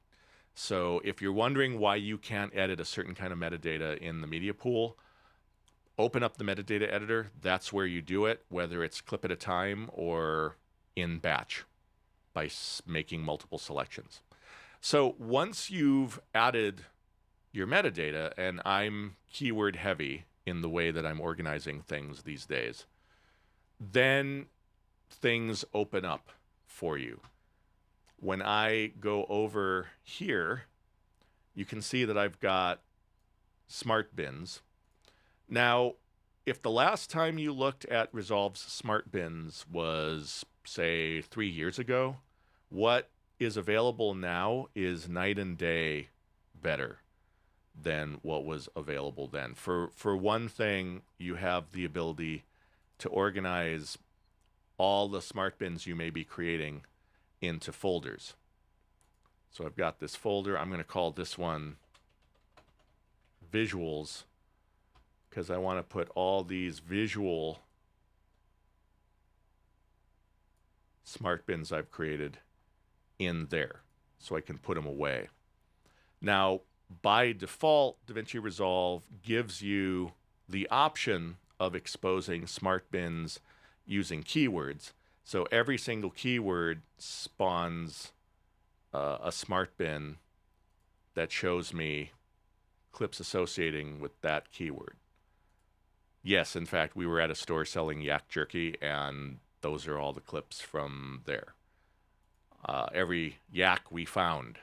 So if you're wondering why you can't edit a certain kind of metadata in the media pool, open up the metadata editor. That's where you do it, whether it's clip at a time or in batch by making multiple selections. So once you've added your metadata, and I'm keyword heavy in the way that I'm organizing things these days, then things open up for you. When I go over here, you can see that I've got smart bins. Now, if the last time you looked at Resolve's smart bins was, say, 3 years ago, what is available now is night and day better than what was available then. For one thing, you have the ability to organize all the smart bins you may be creating into folders. So I've got this folder. I'm going to call this one Visuals because I want to put all these visual smart bins I've created in there so I can put them away. Now, by default, DaVinci Resolve gives you the option of exposing smart bins using keywords. So every single keyword spawns a smart bin that shows me clips associating with that keyword. Yes, in fact, we were at a store selling yak jerky, and those are all the clips from there. Every yak we found,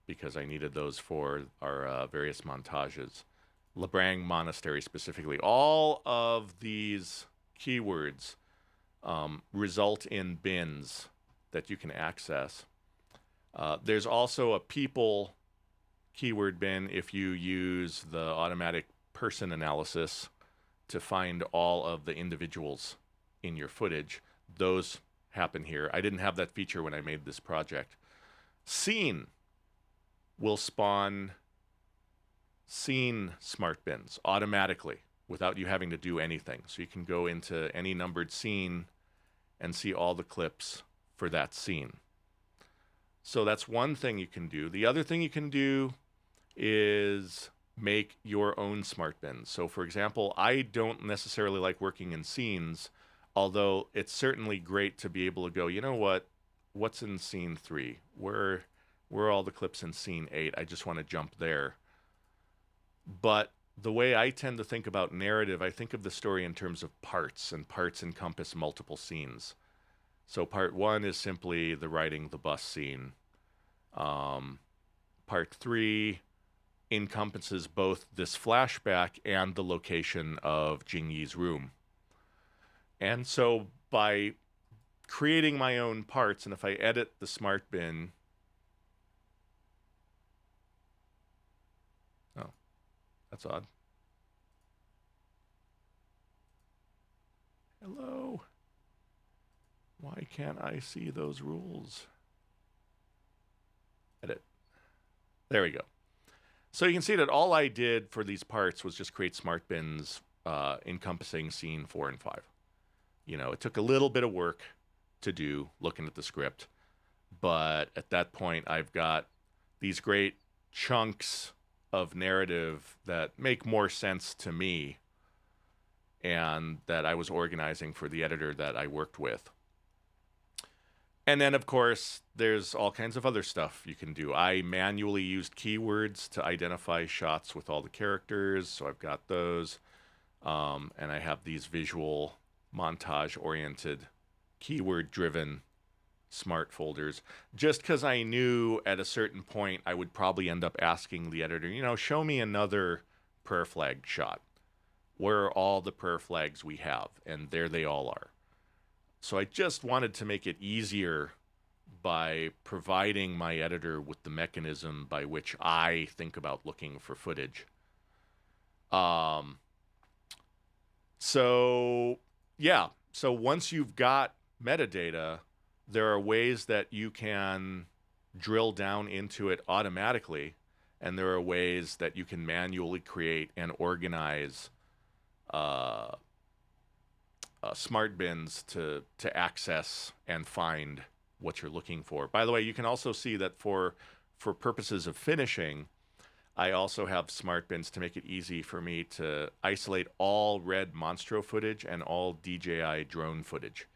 because I needed those for our various montages. Lebrang Monastery specifically. All of these keywords result in bins that you can access. There's also a people keyword bin if you use the automatic person analysis to find all of the individuals in your footage. Those happen here. I didn't have that feature when I made this project. Scene will spawn scene smart bins automatically without you having to do anything. So you can go into any numbered scene and see all the clips for that scene. So that's one thing you can do. The other thing you can do is make your own smart bins. So for example, I don't necessarily like working in scenes, although it's certainly great to be able to go, you know what, what's in scene 3? Where are all the clips in scene 8? I just want to jump there. But the way I tend to think about narrative, I think of the story in terms of parts, and parts encompass multiple scenes. So part one is simply the riding the bus scene. Part three encompasses both this flashback and the location of Jingyi's room. And so by creating my own parts, and if I edit the smart bin, oh, that's odd. Hello. Why can't I see those rules? Edit. There we go. So you can see that all I did for these parts was just create smart bins encompassing scene 4 and 5. You know, it took a little bit of work to do looking at the script, but at that point I've got these great chunks of narrative that make more sense to me and that I was organizing for the editor that I worked with. And then, of course, there's all kinds of other stuff you can do. I manually used keywords to identify shots with all the characters, so I've got those. And I have these visual montage-oriented, keyword-driven smart folders, just because I knew at a certain point I would probably end up asking the editor, you know, show me another prayer flag shot. Where are all the prayer flags we have? And there they all are. So I just wanted to make it easier by providing my editor with the mechanism by which I think about looking for footage. So yeah, so once you've got metadata, there are ways that you can drill down into it automatically, and there are ways that you can manually create and organize smart bins to access and find what you're looking for. By the way, you can also see that for purposes of finishing, I also have smart bins to make it easy for me to isolate all red Monstro footage and all DJI drone footage,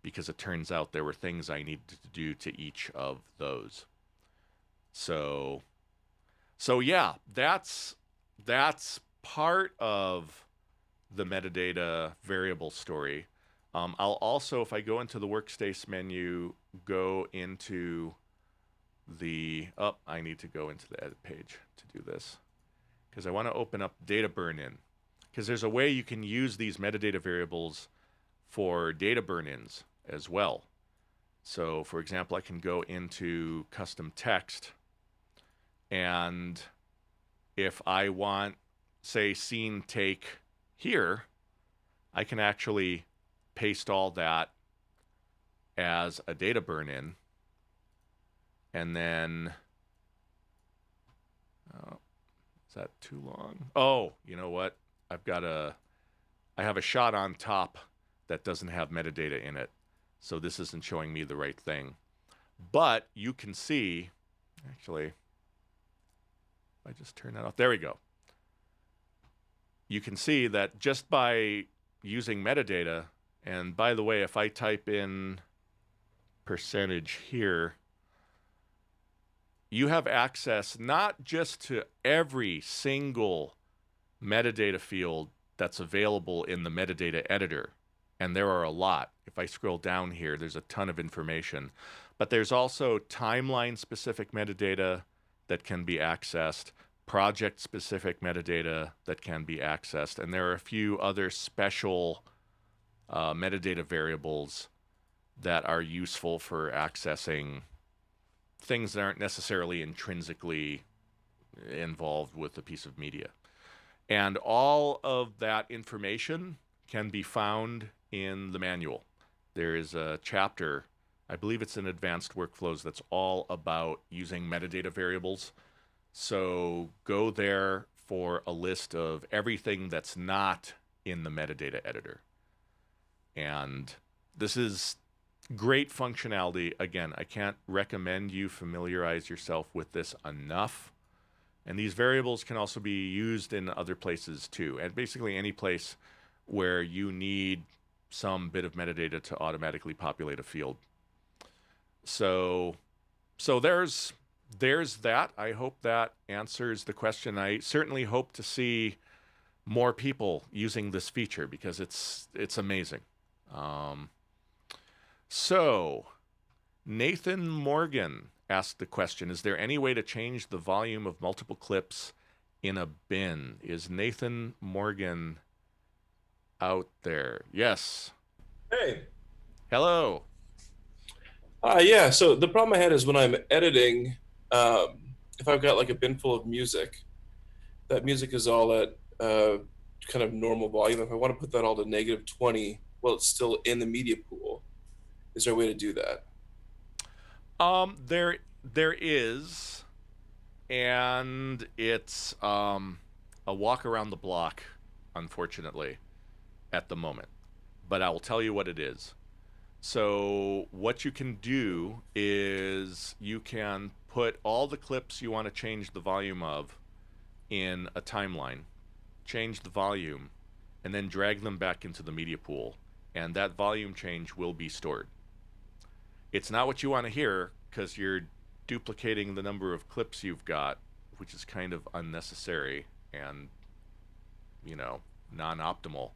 because it turns out there were things I needed to do to each of those. So yeah, that's part of the metadata variable story. I'll also, if I go into the workspace menu, go into the, I need to go into the edit page to do this, because I want to open up data burn-in, because there's a way you can use these metadata variables for data burn-ins as well. So for example, I can go into custom text, and if I want, say, scene take here, I can actually paste all that as a data burn-in, and then, oh, is that too long? Oh, you know what? I have a shot on top that doesn't have metadata in it, so this isn't showing me the right thing. But you can see, actually, I just turn that off. There we go. You can see that just by using metadata, and by the way, if I type in percentage here, you have access not just to every single metadata field that's available in the metadata editor, and there are a lot. If I scroll down here, there's a ton of information, but there's also timeline-specific metadata that can be accessed, project-specific metadata that can be accessed, and there are a few other special metadata variables that are useful for accessing things that aren't necessarily intrinsically involved with a piece of media. And all of that information can be found in the manual. There is a chapter, I believe it's in Advanced Workflows, that's all about using metadata variables. So go there for a list of everything that's not in the metadata editor. And this is great functionality. Again, I can't recommend you familiarize yourself with this enough. And these variables can also be used in other places too. And basically any place where you need some bit of metadata to automatically populate a field. So there's that. I hope that answers the question. I certainly hope to see more people using this feature because it's amazing. So Nathan Morgan asked the question, is there any way to change the volume of multiple clips in a bin? Is Nathan Morgan out there? Yes. Hey. Hello. Yeah, so the problem I had is when I'm editing, if I've got like a bin full of music, that music is all at kind of normal volume. If I want to put that all to -20, well, it's still in the media pool. Is there a way to do that? There is, and it's a walk around the block, unfortunately, at the moment. But I will tell you what it is. So what you can do is you can put all the clips you want to change the volume of in a timeline, change the volume, and then drag them back into the media pool, and that volume change will be stored. It's not what you want to hear because you're duplicating the number of clips you've got, which is kind of unnecessary and, non-optimal.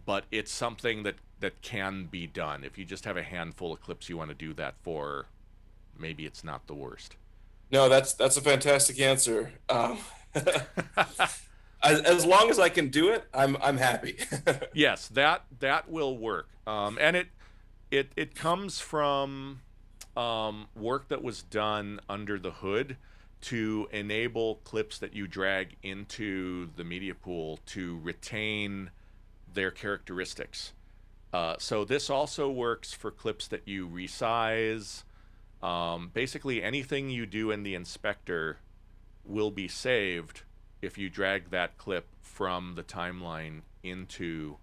But it's something that can be done. If you just have a handful of clips you want to do that for, maybe it's not the worst. No, that's a fantastic answer. As long as I can do it, I'm happy. Yes, that will work. And it comes from work that was done under the hood to enable clips that you drag into the media pool to retain their characteristics. So this also works for clips that you resize. Basically, anything you do in the inspector will be saved if you drag that clip from the timeline into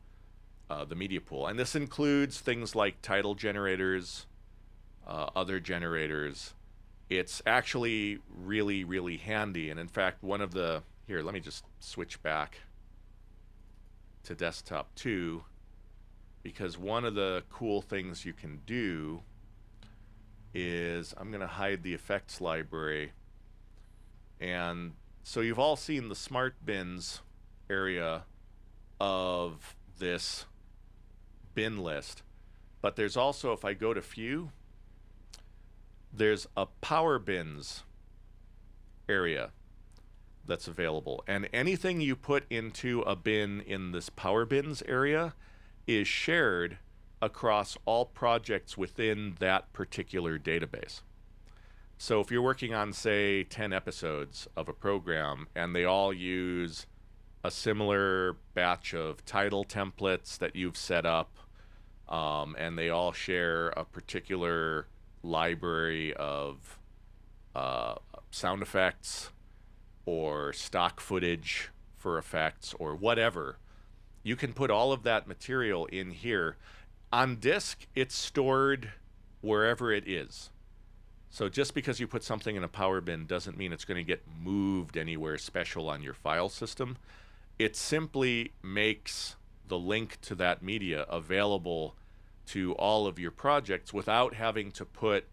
the media pool. And this includes things like title generators, other generators. It's actually really, really handy. And in fact, here, let me just switch back to desktop 2, because one of the cool things you can do is, I'm going to hide the effects library. And so you've all seen the smart bins area of this bin list, but there's also, if I go to view, there's a power bins area that's available, and anything you put into a bin in this power bins area is shared across all projects within that particular database. So if you're working on, say, 10 episodes of a program and they all use a similar batch of title templates that you've set up, and they all share a particular library of sound effects or stock footage for effects or whatever, you can put all of that material in here. On disk, it's stored wherever it is. So just because you put something in a power bin doesn't mean it's going to get moved anywhere special on your file system. It simply makes the link to that media available to all of your projects without having to put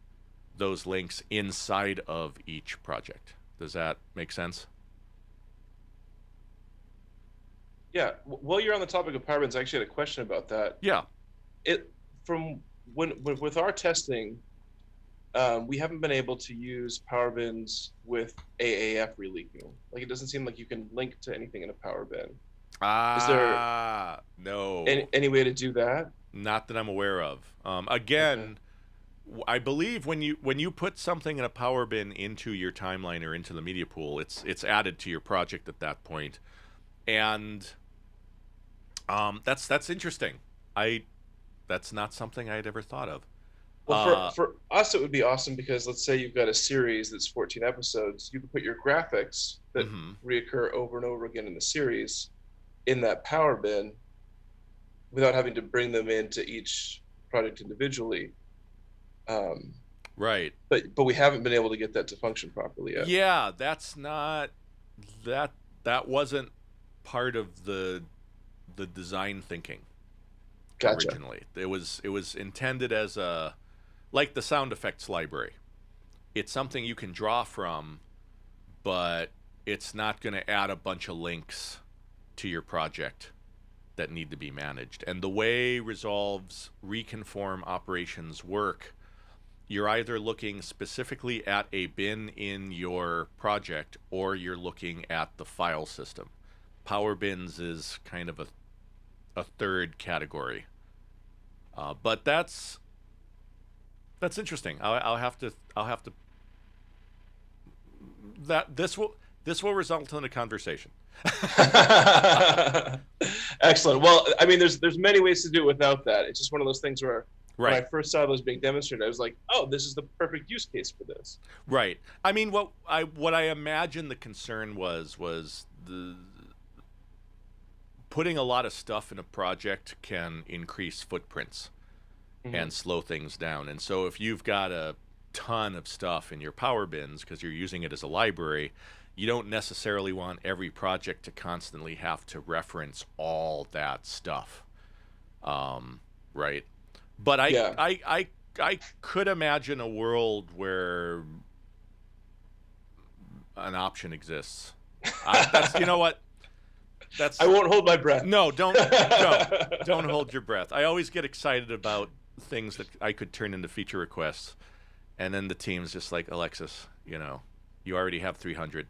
those links inside of each project. Does that make sense? Yeah. While you're on the topic of power bins, I actually had a question about that. Yeah. With our testing, we haven't been able to use power bins with AAF releaking. Like, it doesn't seem like you can link to anything in a power bin. Is there no any way to do that? Not that I'm aware of. Again, I believe when you put something in a power bin into your timeline or into the media pool, it's added to your project at that point, and that's interesting. That's not something I'd ever thought of. Well, for us, it would be awesome because let's say you've got a series that's 14 episodes. You can put your graphics that reoccur over and over again in the series in that power bin without having to bring them into each project individually. Right. But we haven't been able to get that to function properly yet. Yeah, that's not that wasn't part of the design thinking. Gotcha. Originally. It was intended as like the sound effects library. It's something you can draw from, but it's not going to add a bunch of links to your project that need to be managed. And the way Resolve's reconform operations work, you're either looking specifically at a bin in your project or you're looking at the file system. Power bins is kind of a third category. But that's interesting. I'll have to that this will result in a conversation. Excellent. Well, I mean, there's many ways to do it without that. It's just one of those things where when I Right. first saw those being demonstrated, I was like, oh, this is the perfect use case for this. Right. I mean, what I imagine the concern was the putting a lot of stuff in a project can increase footprints and slow things down. And so if you've got a ton of stuff in your power bins because you're using it as a library, you don't necessarily want every project to constantly have to reference all that stuff. Right. But I could imagine a world where an option exists. That's, you know what? That's, I won't hold my breath. no, don't hold your breath. I always get excited about things that I could turn into feature requests, and then the team's just like, Alexis, you know, you already have 300.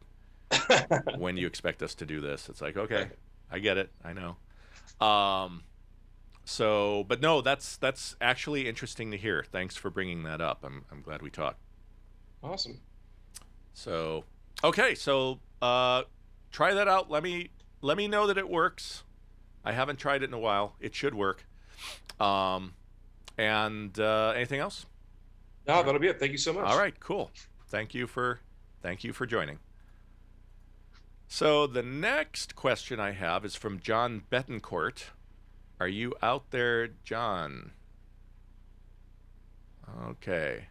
When you expect us to do this? It's like, okay, I get it, I know. So, but no, that's actually interesting to hear. Thanks for bringing that up. I'm glad we talked. Awesome. So, okay, so try that out. Let me know that it works. I haven't tried it in a while. It should work. And anything else? No, that'll be it. Thank you so much. All right, cool. Thank you for joining. So the next question I have is from John Betancourt. Are you out there, John? Okay.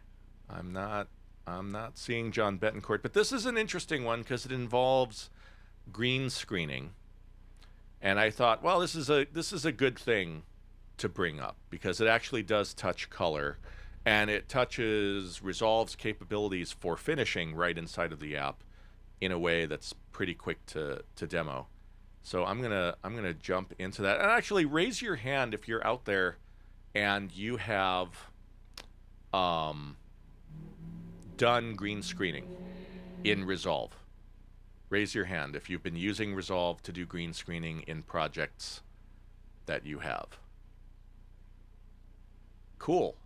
I'm not seeing John Betancourt, but this is an interesting one because it involves green screening. And I thought, well, this is a good thing to bring up because it actually does touch color, and it touches Resolve's capabilities for finishing right inside of the app in a way that's pretty quick to demo. So I'm gonna jump into that. And actually, raise your hand if you're out there and you have done green screening in Resolve. Raise your hand if you've been using Resolve to do green screening in projects that you have. Cool.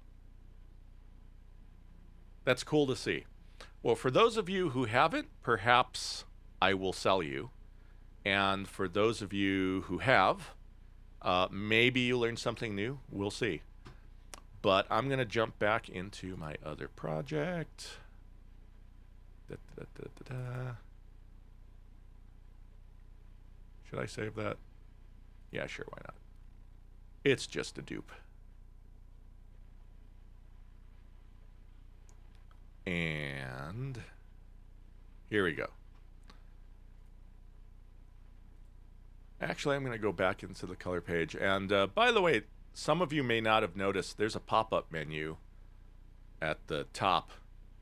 That's cool to see. Well, for those of you who haven't, perhaps I will sell you. And for those of you who have, maybe you learned something new. We'll see. But I'm going to jump back into my other project. Should I save that? Yeah, sure, why not? It's just a dupe. And here we go. Actually, I'm going to go back into the color page. And by the way, some of you may not have noticed there's a pop-up menu at the top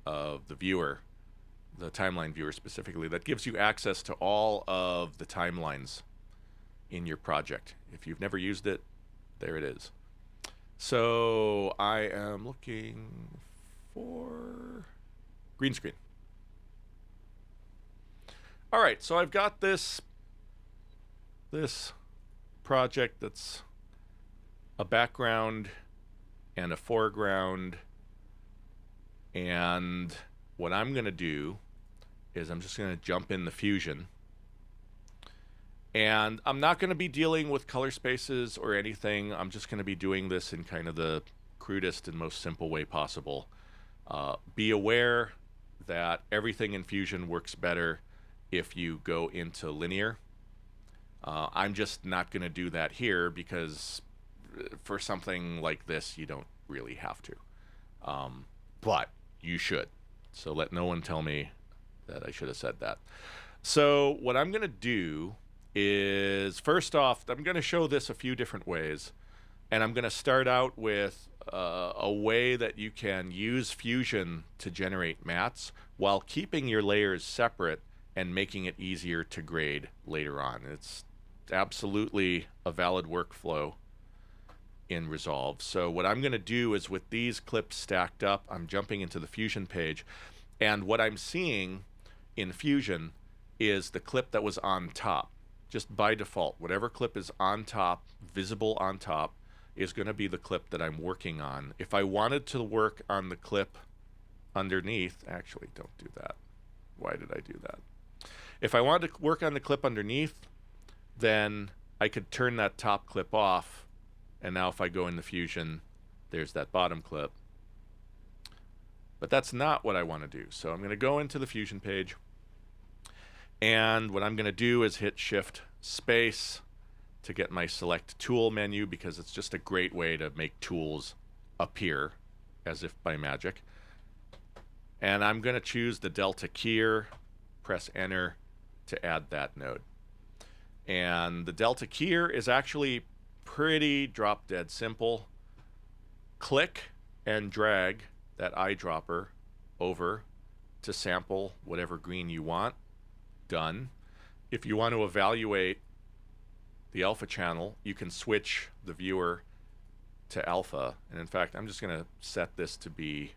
of the viewer, the timeline viewer specifically, that gives you access to all of the timelines in your project. If you've never used it, there it is. So I am looking for green screen. All right, so I've got this project that's a background and a foreground, and what I'm going to do is I'm just going to jump in the Fusion, and I'm not going to be dealing with color spaces or anything. I'm just going to be doing this in kind of the crudest and most simple way possible. Be aware that everything in Fusion works better if you go into linear. I'm just not going to do that here because for something like this, you don't really have to. But you should. So let no one tell me that I should have said that. So what I'm going to do is, first off, I'm going to show this a few different ways. And I'm going to start out with a way that you can use Fusion to generate mats while keeping your layers separate and making it easier to grade later on. It's absolutely a valid workflow in Resolve. So what I'm going to do is, with these clips stacked up, I'm jumping into the Fusion page, and what I'm seeing in Fusion is the clip that was on top. Just by default, whatever clip is on top, visible on top, is going to be the clip that I'm working on. If I wanted to work on the clip underneath, actually, don't do that. Why did I do that? If I wanted to work on the clip underneath, then I could turn that top clip off, and now if I go into Fusion, there's that bottom clip. But that's not what I want to do. So I'm going to go into the Fusion page, and what I'm going to do is hit Shift Space to get my Select Tool menu, because it's just a great way to make tools appear as if by magic. And I'm going to choose the Delta keyer, press Enter to add that node. And the Delta keyer is actually pretty drop dead simple. Click and drag that eyedropper over to sample whatever green you want. Done. If you want to evaluate the alpha channel, you can switch the viewer to alpha. And in fact, I'm just going to set this to be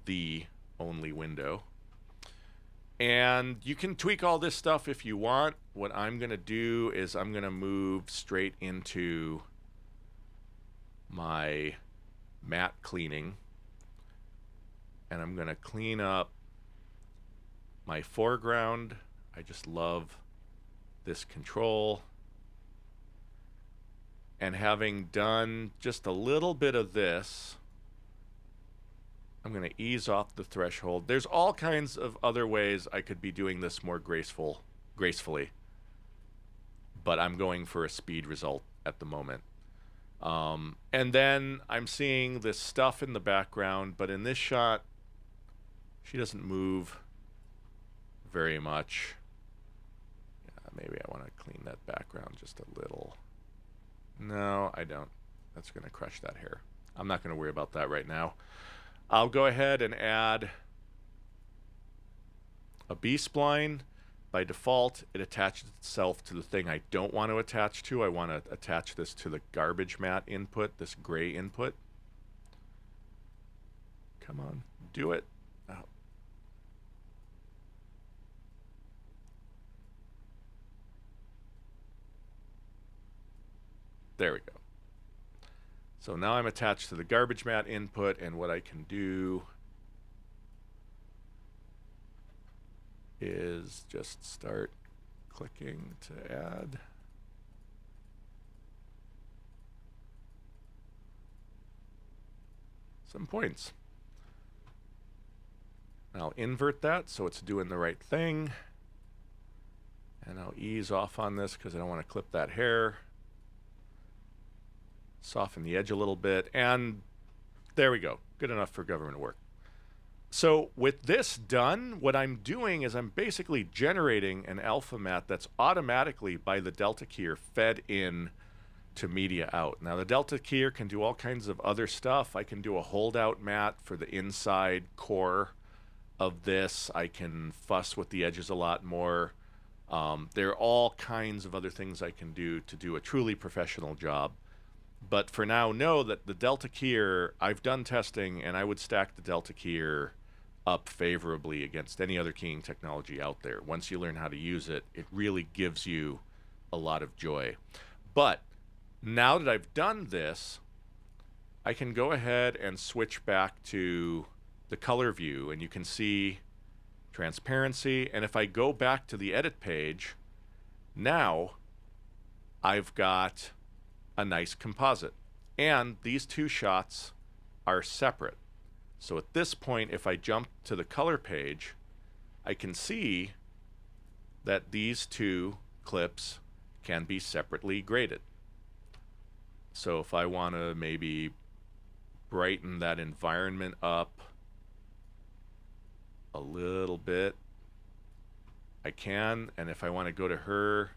the only window. And you can tweak all this stuff if you want. What I'm going to do is I'm going to move straight into my matte cleaning. And I'm going to clean up my foreground. I just love this control. And having done just a little bit of this, I'm going to ease off the threshold. There's all kinds of other ways I could be doing this more gracefully. But I'm going for a speed result at the moment. And then I'm seeing this stuff in the background, but in this shot, she doesn't move very much. Yeah, maybe I want to clean that background just a little. No, I don't. That's going to crush that hair. I'm not going to worry about that right now. I'll go ahead and add a B-spline. By default, it attaches itself to the thing I don't want to attach to. I want to attach this to the garbage matte input, this gray input. Come on, do it. Oh. There we go. So now I'm attached to the garbage matte input, and what I can do is just start clicking to add. Some points. I'll invert that so it's doing the right thing. And I'll ease off on this because I don't want to clip that hair. Soften the edge a little bit, and there we go. Good enough for government work. So with this done, what I'm doing is I'm basically generating an alpha matte that's automatically, by the Delta keyer, fed in to media out. Now the Delta keyer can do all kinds of other stuff. I can do a holdout matte for the inside core of this. I can fuss with the edges a lot more. There are all kinds of other things I can do to do a truly professional job. But for now, know that the Delta keyer, I've done testing, and I would stack the Delta keyer up favorably against any other keying technology out there. Once you learn how to use it, it really gives you a lot of joy. But now that I've done this, I can go ahead and switch back to the color view, and you can see transparency. And if I go back to the edit page, now I've got a nice composite. And these two shots are separate. So at this point, if I jump to the color page, I can see that these two clips can be separately graded. So if I want to maybe brighten that environment up a little bit, I can. And if I want to go to her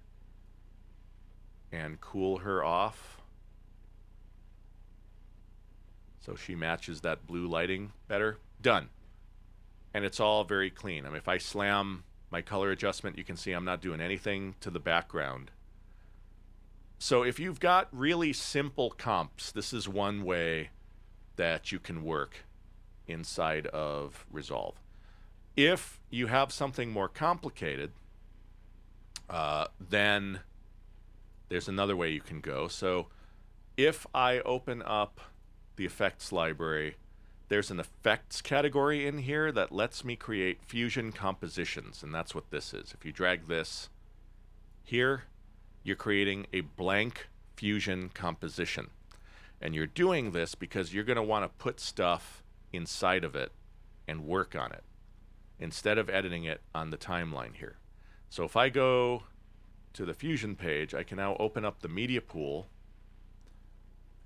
and cool her off so she matches that blue lighting better, done. And it's all very clean. I mean, if I slam my color adjustment, you can see I'm not doing anything to the background. So if you've got really simple comps, this is one way that you can work inside of Resolve. If you have something more complicated, then there's another way you can go. So if I open up the effects library, there's an effects category in here that lets me create fusion compositions, and that's what this is. If you drag this here, you're creating a blank fusion composition. And you're doing this because you're going to want to put stuff inside of it and work on it instead of editing it on the timeline here. So if I go to the fusion page, I can now open up the media pool.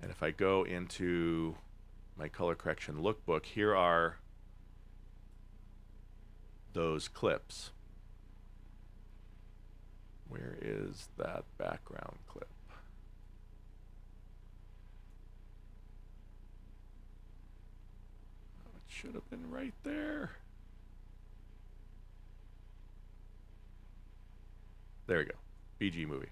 And if I go into my color correction lookbook, here are those clips. Where is that background clip? Oh, it should have been right there. There we go. BG movie.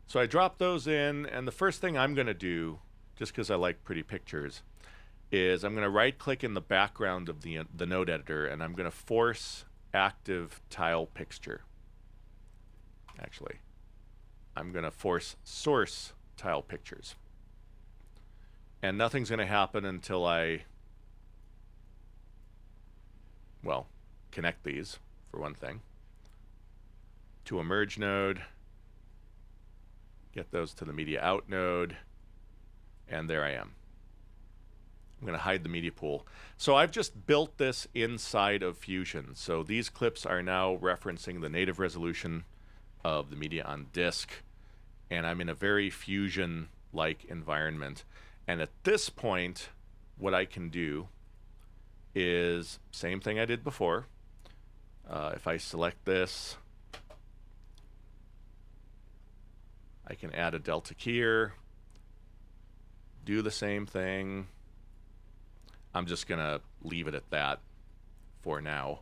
So I drop those in, and the first thing I'm going to do, just because I like pretty pictures, is I'm going to right-click in the background of the node editor, and I'm going to force active tile picture. Actually, I'm going to force source tile pictures. And nothing's going to happen until I, well, connect these, for one thing, to a merge node, get those to the media out node, and there I am. I'm going to hide the media pool. So I've just built this inside of Fusion. So these clips are now referencing the native resolution of the media on disk, and I'm in a very Fusion-like environment. And at this point, what I can do is same thing I did before. If I select this, I can add a delta keyer, do the same thing. I'm just going to leave it at that for now.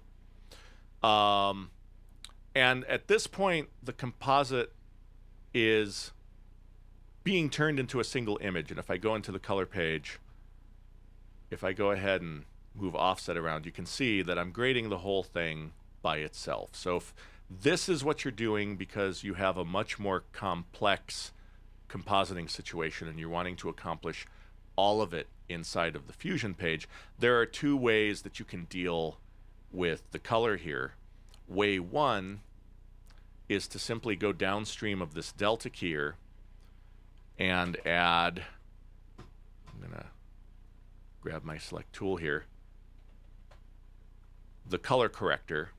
And at this point, the composite is being turned into a single image. And if I go into the color page, if I go ahead and move offset around, you can see that I'm grading the whole thing by itself. So if this is what you're doing because you have a much more complex compositing situation and you're wanting to accomplish all of it inside of the Fusion page, there are two ways that you can deal with the color here. Way one is to simply go downstream of this delta keyer and add, I'm going to grab my select tool here, the color corrector.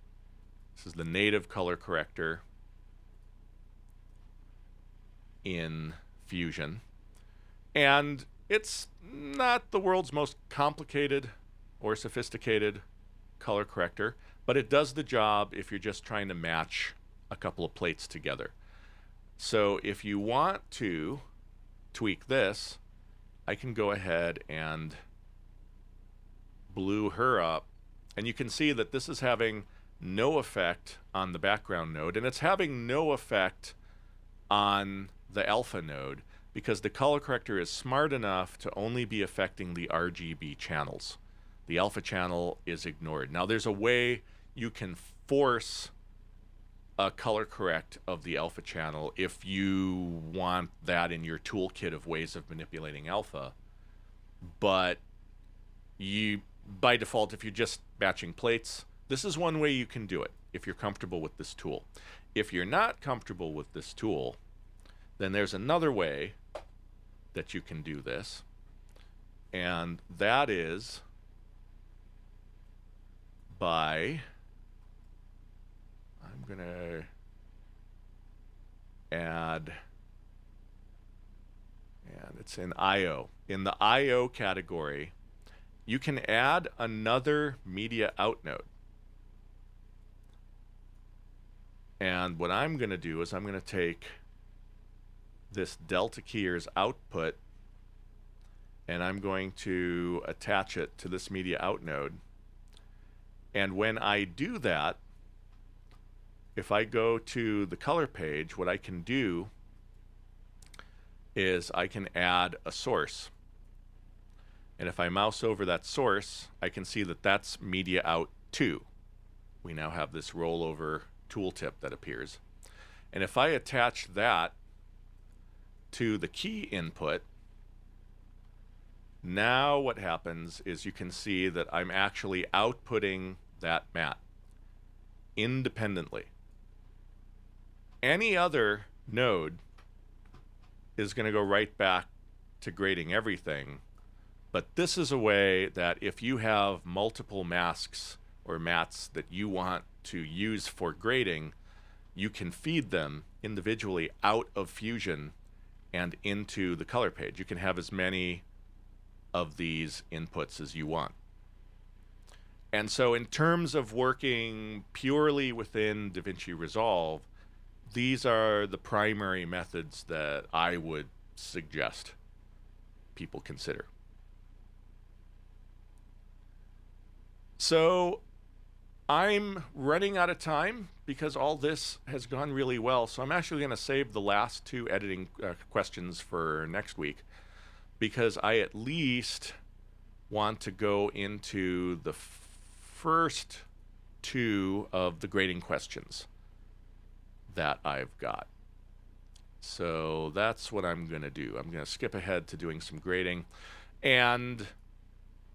This is the native color corrector in Fusion. And it's not the world's most complicated or sophisticated color corrector, but it does the job if you're just trying to match a couple of plates together. So if you want to tweak this, I can go ahead and blue her up, and you can see that this is having no effect on the background node, and it's having no effect on the alpha node because the color corrector is smart enough to only be affecting the RGB channels. The alpha channel is ignored. Now there's a way you can force a color correct of the alpha channel if you want that in your toolkit of ways of manipulating alpha, but you, by default, if you're just batching plates, this is one way you can do it if you're comfortable with this tool. If you're not comfortable with this tool, then there's another way that you can do this, and that is by, I'm going to add, and it's in IO. In the IO category, you can add another media out node. And what I'm going to do is I'm going to take this delta keyer's output and I'm going to attach it to this media out node. And when I do that, if I go to the color page, what I can do is I can add a source. And if I mouse over that source, I can see that that's media out 2. We now have this rollover tooltip that appears. And if I attach that to the key input, now what happens is you can see that I'm actually outputting that matte independently. Any other node is going to go right back to grading everything. But this is a way that if you have multiple masks or mats that you want to use for grading, you can feed them individually out of Fusion and into the color page. You can have as many of these inputs as you want. And so in terms of working purely within DaVinci Resolve, these are the primary methods that I would suggest people consider. So I'm running out of time because all this has gone really well. So I'm actually going to save the last 2 editing questions for next week, because I at least want to go into the first 2 of the grading questions that I've got. So that's what I'm going to do. I'm going to skip ahead to doing some grading. And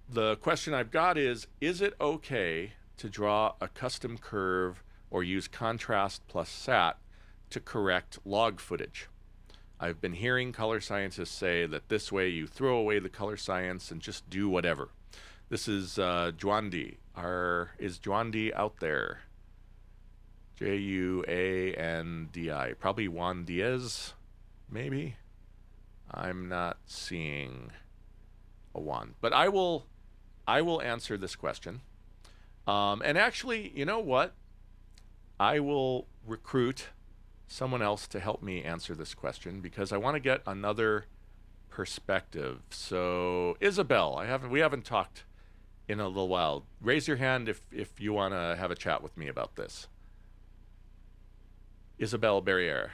the question I've got is it okay to draw a custom curve or use contrast plus sat to correct log footage? I've been hearing color scientists say that this way you throw away the color science and just do whatever. This is Juandi. Is Juandi out there? Juandi. Probably Juan Diaz, maybe? I'm not seeing a Juan. But I will answer this question. And actually, you know what? I will recruit someone else to help me answer this question because I want to get another perspective. So, Isabelle, we haven't talked in a little while. Raise your hand if you want to have a chat with me about this. Isabelle Barriere.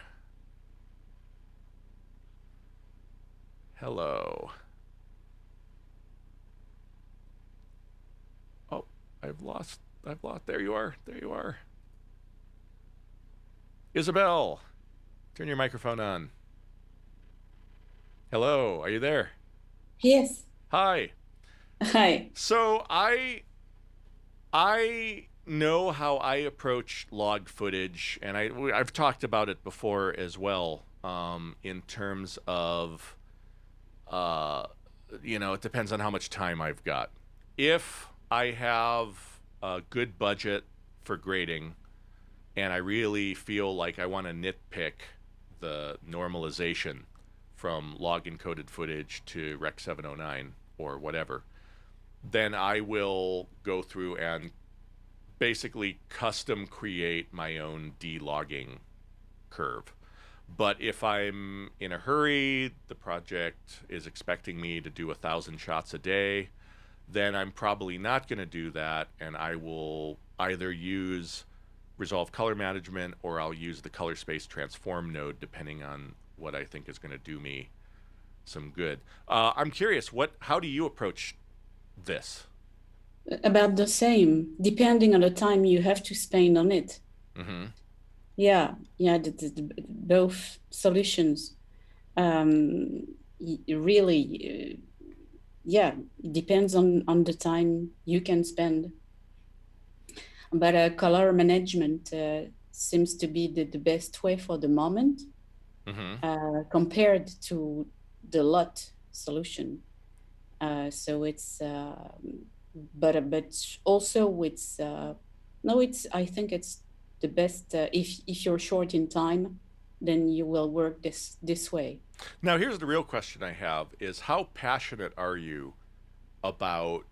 Hello. Oh, I've lost. There you are. Isabelle, turn your microphone on. Hello, are you there? Yes. Hi. Hi. So I know how I approach log footage, and I've talked about it before as well. In terms of, it depends on how much time I've got. If I have a good budget for grading, and I really feel like I want to nitpick the normalization from log encoded footage to Rec 709 or whatever, then I will go through and basically custom create my own delogging curve. But if I'm in a hurry, the project is expecting me to do 1,000 shots a day, then I'm probably not going to do that, and I will either use Resolve Color Management or I'll use the Color Space Transform node, depending on what I think is going to do me some good. I'm curious, how do you approach this? About the same, depending on the time you have to spend on it. Mm-hmm. Yeah, both solutions. Really, it depends on the time you can spend. But color management seems to be the best way for the moment, compared to the LUT solution. So it's, but also it's, I think it's the best. If you're short in time, then you will work this way. Now, here's the real question I have: is how passionate are you about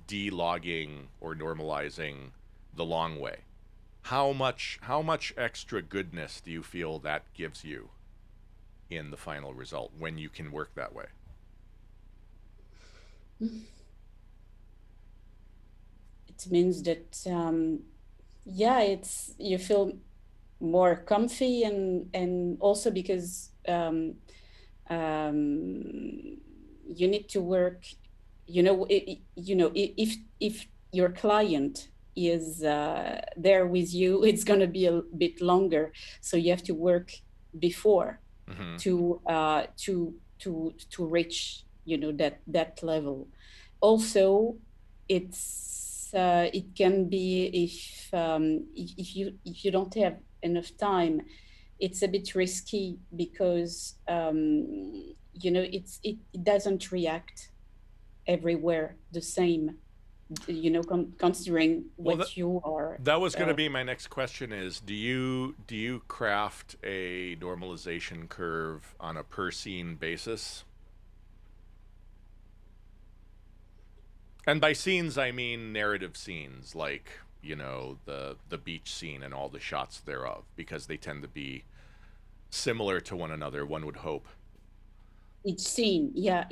delogging or normalizing the long way? How much extra goodness do you feel that gives you in the final result when you can work that way? It means that yeah, it's you feel more comfy, and also because you need to work, if your client is there with you, it's going to be a bit longer, so you have to work before Hmm. to reach that level. Also, it can be if you don't have enough time, it's a bit risky because it doesn't react everywhere the same, considering Well, what you are. that was going to be my next question is, do you craft a normalization curve on a per scene basis? And by scenes, I mean narrative scenes, like, the beach scene and all the shots thereof, because they tend to be similar to one another, one would hope. Each scene, yeah,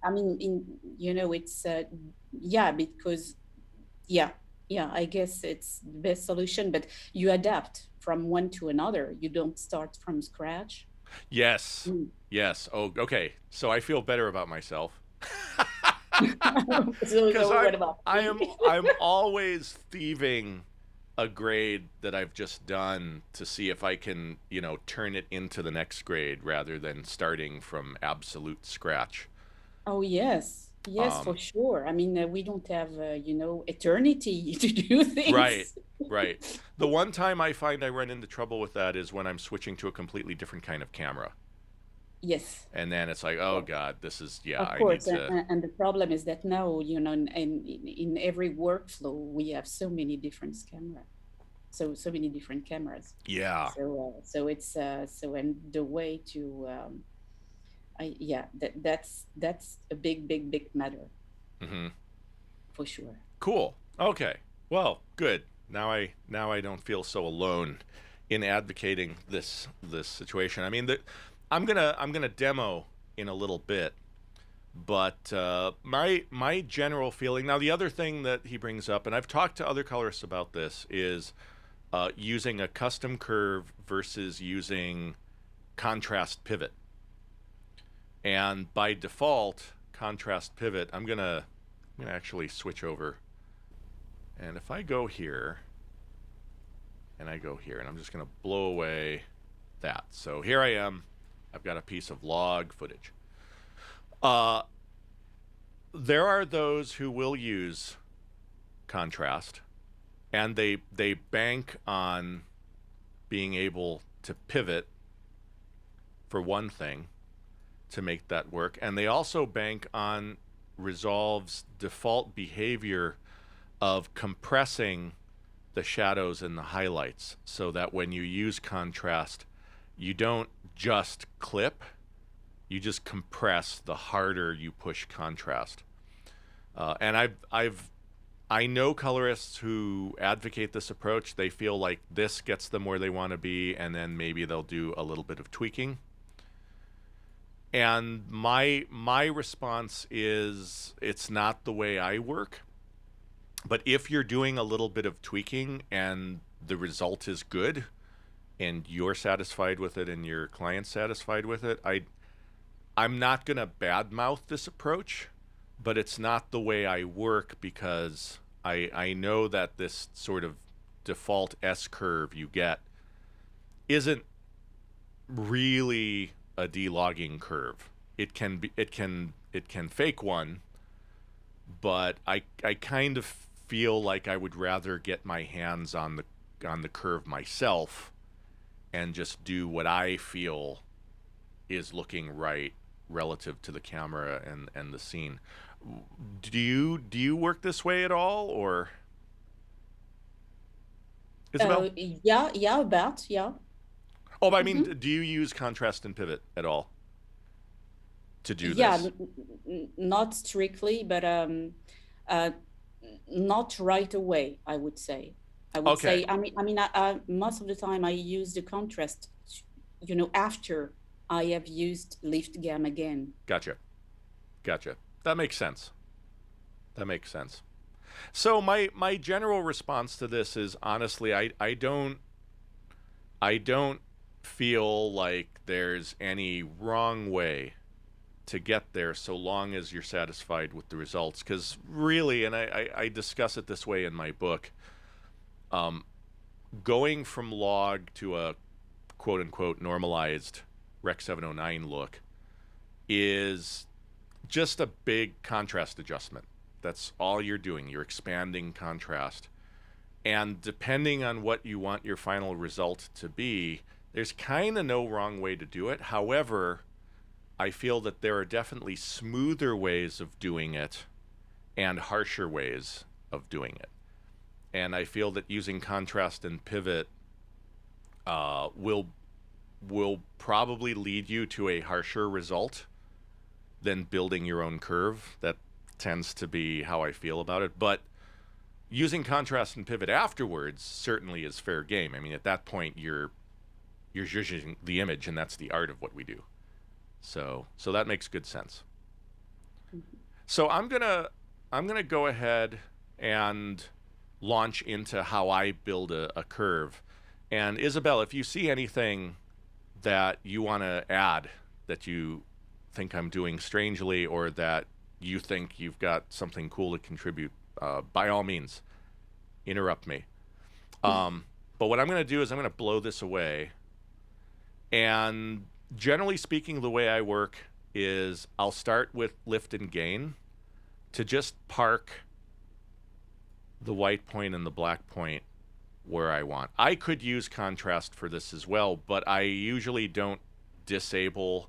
I mean it's yeah, because yeah, I guess it's the best solution, but you adapt from one to another, you don't start from scratch. Yes. Mm. Yes. Oh, okay. So I feel better about myself. Because So I'm what about I me? am I'm always thieving a grade that I've just done to see if I can, turn it into the next grade rather than starting from absolute scratch. Oh yes, yes, for Um, sure. I mean, we don't have eternity to do right, things. right. The one time I find I run into trouble with that is when I'm switching to a completely different kind of camera. Yes, And then it's like, oh God, this is, yeah, of I need course. And, to, and the problem is that now, in every workflow, we have so many different cameras, so many different cameras. yeah. So it's and the way to yeah, that's a big matter Hmm. for sure. Cool. Okay. Well, good. Now I don't feel so alone in advocating this situation. I mean, I'm gonna demo in a little bit, but my general feeling. Now, the other thing that he brings up, and I've talked to other colorists about this, is using a custom curve versus using contrast pivot. And by default, contrast pivot. I'm gonna actually switch over. And if I go here, and I go here, and I'm just going to blow away that. So here I am. I've got a piece of log footage. Uh, there are those who will use contrast, and they bank on being able to pivot for one thing to make that work, and they also bank on Resolve's default behavior of compressing the shadows and the highlights so that when you use contrast, you don't just clip, you just compress the harder you push contrast. And I know colorists who advocate this approach. They feel like this gets them where they want to be, and then maybe they'll do a little bit of tweaking. And my response is, it's not the way I work. But if you're doing a little bit of tweaking and the result is good and you're satisfied with it and your client's satisfied with it, I'm not going to badmouth this approach, but it's not the way I work because I know that this sort of default S curve you get isn't really a delogging curve. It can fake one, but I kind of feel like I would rather get my hands on the curve myself and just do what I feel is looking right relative to the camera and the scene. Do you work this way at all, or Isabel? Yeah, about yeah. Oh, I mean, Hmm. do you use contrast and pivot at all to do Yeah, this? not strictly, but uh, not right away, I would say. Okay, I most of the time I use the contrast, after I have used lift gam again. gotcha, gotcha. That makes sense. That makes sense. So my general response to this is, honestly, I don't feel like there's any wrong way to get there so long as you're satisfied with the results. Because really, and I discuss it this way in my book, going from log to a quote unquote normalized Rec 709 look is just a big contrast adjustment. That's all you're doing. You're expanding contrast. And depending on what you want your final result to be, there's kind of no wrong way to do it. However, I feel that there are definitely smoother ways of doing it and harsher ways of doing it. And I feel that using contrast and pivot will probably lead you to a harsher result than building your own curve. That tends to be how I feel about it. But using contrast and pivot afterwards certainly is fair game. I mean, at that point, you're judging the image, and that's the art of what we do. So that makes good sense. So I'm gonna go ahead and launch into how I build a curve. And Isabelle, if you see anything that you want to add that you think I'm doing strangely, or that you think you've got something cool to contribute, by all means, interrupt me. But what I'm going to do is I'm going to blow this away. And generally speaking, the way I work is I'll start with lift and gain to just park the white point and the black point where I want. I could use contrast for this as well, but I usually don't disable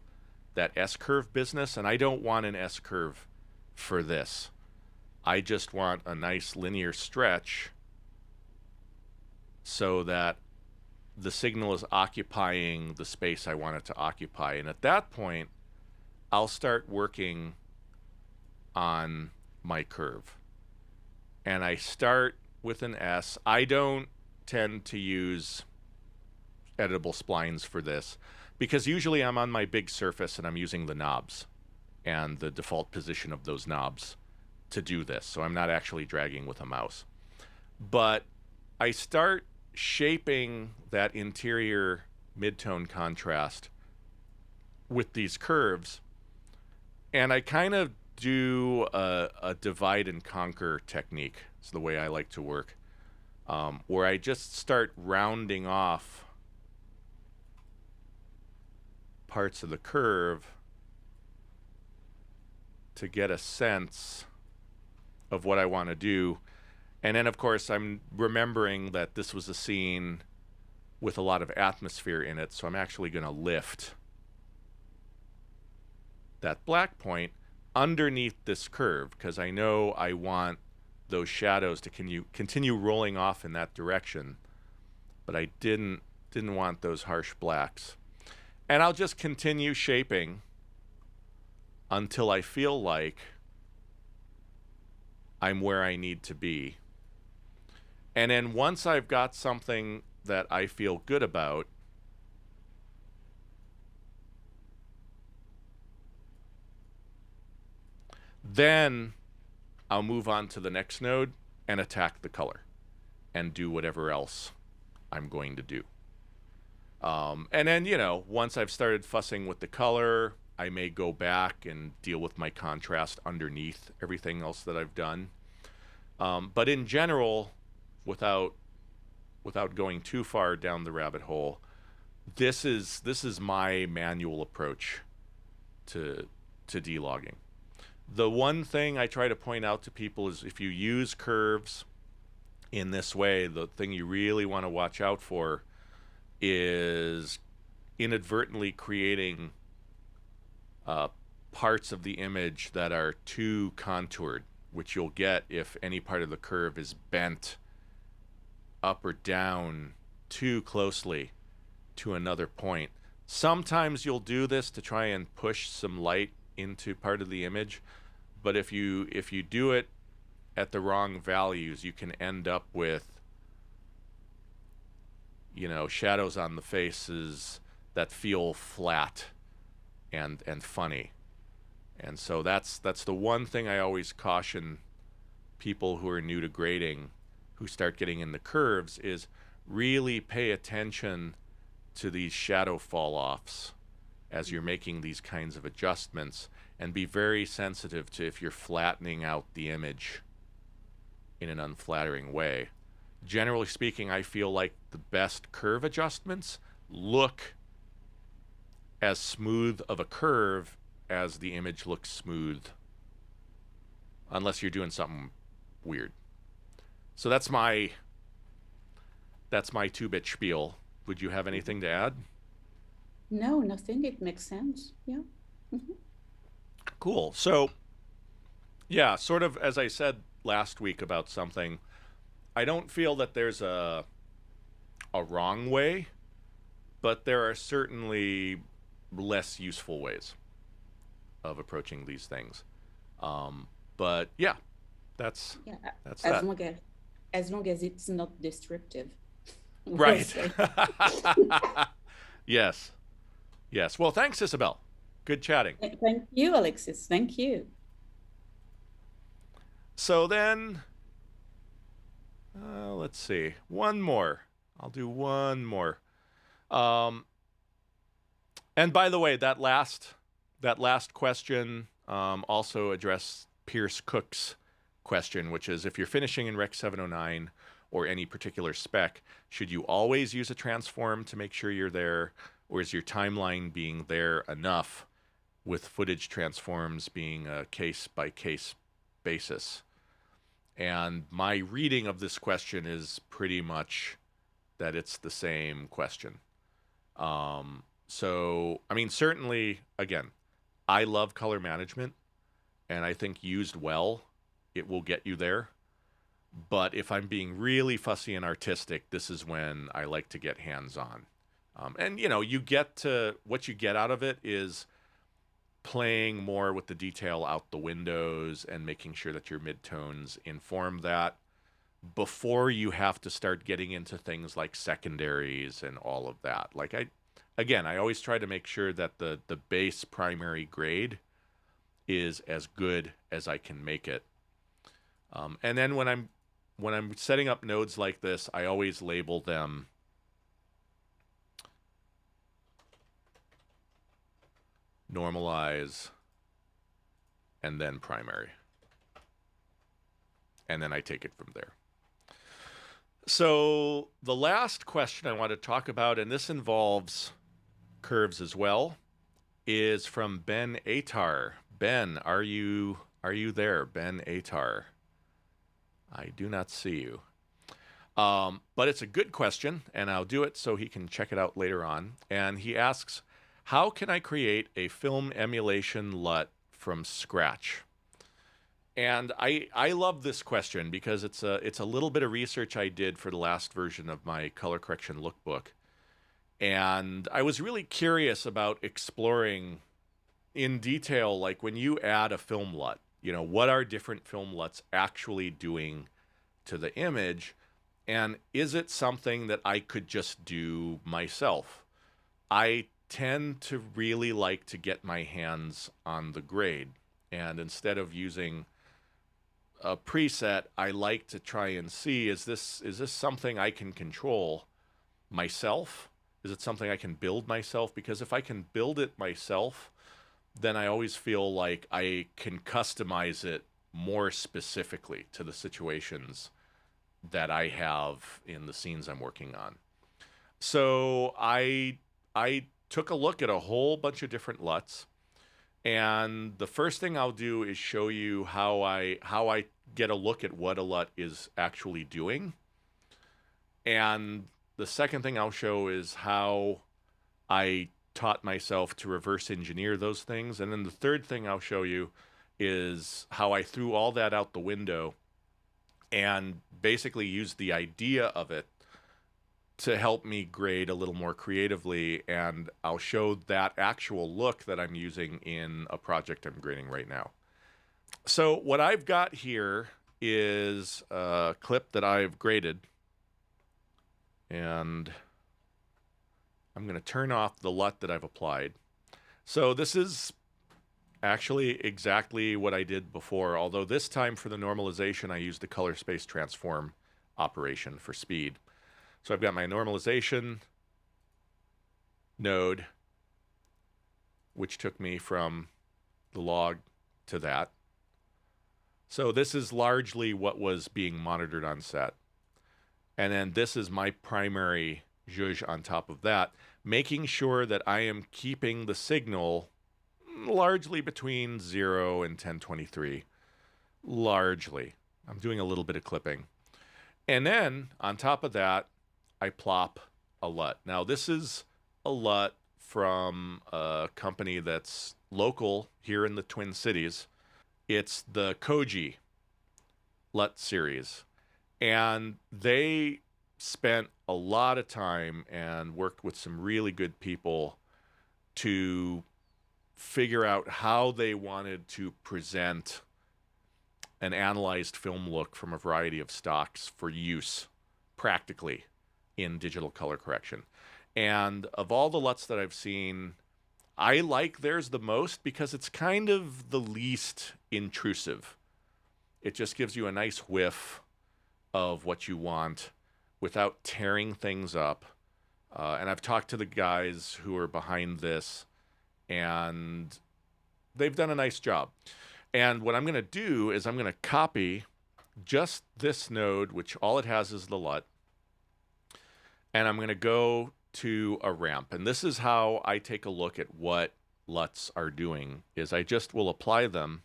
that S-curve business, and I don't want an S-curve for this. I just want a nice linear stretch so that the signal is occupying the space I want it to occupy. And at that point, I'll start working on my curve. And I start with an S. I don't tend to use editable splines for this, because usually I'm on my big surface and I'm using the knobs and the default position of those knobs to do this. So I'm not actually dragging with a mouse. But I start shaping that interior midtone contrast with these curves, and I kind of do a divide and conquer technique. It's the way I like to work, where I just start rounding off parts of the curve to get a sense of what I want to do. And then, of course, I'm remembering that this was a scene with a lot of atmosphere in it, so I'm actually going to lift that black point underneath this curve, because I know I want those shadows to continue rolling off in that direction, but I didn't want those harsh blacks. And I'll just continue shaping until I feel like I'm where I need to be. And then once I've got something that I feel good about, then I'll move on to the next node and attack the color and do whatever else I'm going to do. And then, once I've started fussing with the color, I may go back and deal with my contrast underneath everything else that I've done. But in general, without going too far down the rabbit hole, this is my manual approach to delogging. The one thing I try to point out to people is, if you use curves in this way, the thing you really want to watch out for is inadvertently creating parts of the image that are too contoured, which you'll get if any part of the curve is bent up or down too closely to another point. Sometimes you'll do this to try and push some light into part of the image, but if you do it at the wrong values, you can end up with shadows on the faces that feel flat and funny. And so that's the one thing I always caution people who are new to grading, who start getting into curves, is really pay attention to these shadow fall-offs as you're making these kinds of adjustments, and be very sensitive to if you're flattening out the image in an unflattering way. Generally speaking, I feel like the best curve adjustments look as smooth of a curve as the image looks smooth, unless you're doing something weird. So that's my 2-bit spiel. Would you have anything to add? No, nothing. It makes sense. Yeah. Mm-hmm. Cool. So, yeah, sort of as I said last week about something, I don't feel that there's a wrong way, but there are certainly less useful ways of approaching these things. But yeah, that's as that. Long as it's not destructive. Right. Yes. Yes. Well, thanks, Isabelle. Good chatting. Thank you, Alexis. Thank you. So then, let's see. One more. I'll do one more. And by the way, that last question also addressed Pierce Cook's question, which is if you're finishing in Rec 709 or any particular spec, should you always use a transform to make sure you're there, or is your timeline being there enough with footage transforms being a case-by-case basis? And my reading of this question is pretty much that it's the same question. So, I mean, certainly, again, I love color management, and I think used well, it will get you there. But if I'm being really fussy and artistic, this is when I like to get hands-on. And, you know, what you get out of it is playing more with the detail out the windows and making sure that your midtones inform that before you have to start getting into things like secondaries and all of that. Like I always try to make sure that the base primary grade is as good as I can make it. And then when I'm setting up nodes like this, I always label them normalize and then primary. And then I take it from there. So the last question I want to talk about, and this involves curves as well, is from Ben Atar. Ben, are you there? Ben Atar. I do not see you. But it's a good question, and I'll do it so he can check it out later on. And he asks, how can I create a film emulation LUT from scratch? And I love this question because it's a little bit of research I did for the last version of my color correction lookbook. And I was really curious about exploring in detail, like when you add a film LUT, you know, what are different film LUTs actually doing to the image? And is it something that I could just do myself? I tend to really like to get my hands on the grade. And instead of using a preset, I like to try and see, is this something I can control myself? Is it something I can build myself? Because if I can build it myself, then I always feel like I can customize it more specifically to the situations that I have in the scenes I'm working on. So I took a look at a whole bunch of different LUTs, and the first thing I'll do is show you how I get a look at what a LUT is actually doing. And the second thing I'll show is how I taught myself to reverse engineer those things. And then the third thing I'll show you is how I threw all that out the window and basically used the idea of it to help me grade a little more creatively. And I'll show that actual look that I'm using in a project I'm grading right now. So what I've got here is a clip that I've graded. And I'm going to turn off the LUT that I've applied. So this is Actually, exactly what I did before, although this time for the normalization, I used the color space transform operation for speed. So I've got my normalization node, which took me from the log to that. So this is largely what was being monitored on set. And then this is my primary zhuzh on top of that, making sure that I am keeping the signal largely between 0 and 1023. Largely. I'm doing a little bit of clipping. And then on top of that, I plop a LUT. Now this is a LUT from a company that's local here in the Twin Cities. It's the Koji LUT series. And they spent a lot of time and worked with some really good people to figure out how they wanted to present an analyzed film look from a variety of stocks for use practically in digital color correction. And of all the LUTs that I've seen, I like theirs the most because it's kind of the least intrusive. It just gives you a nice whiff of what you want without tearing things up. And I've talked to the guys who are behind this, and they've done a nice job. And what I'm going to do is I'm going to copy just this node, which all it has is the LUT, and I'm going to go to a ramp. And this is how I take a look at what LUTs are doing, is I just will apply them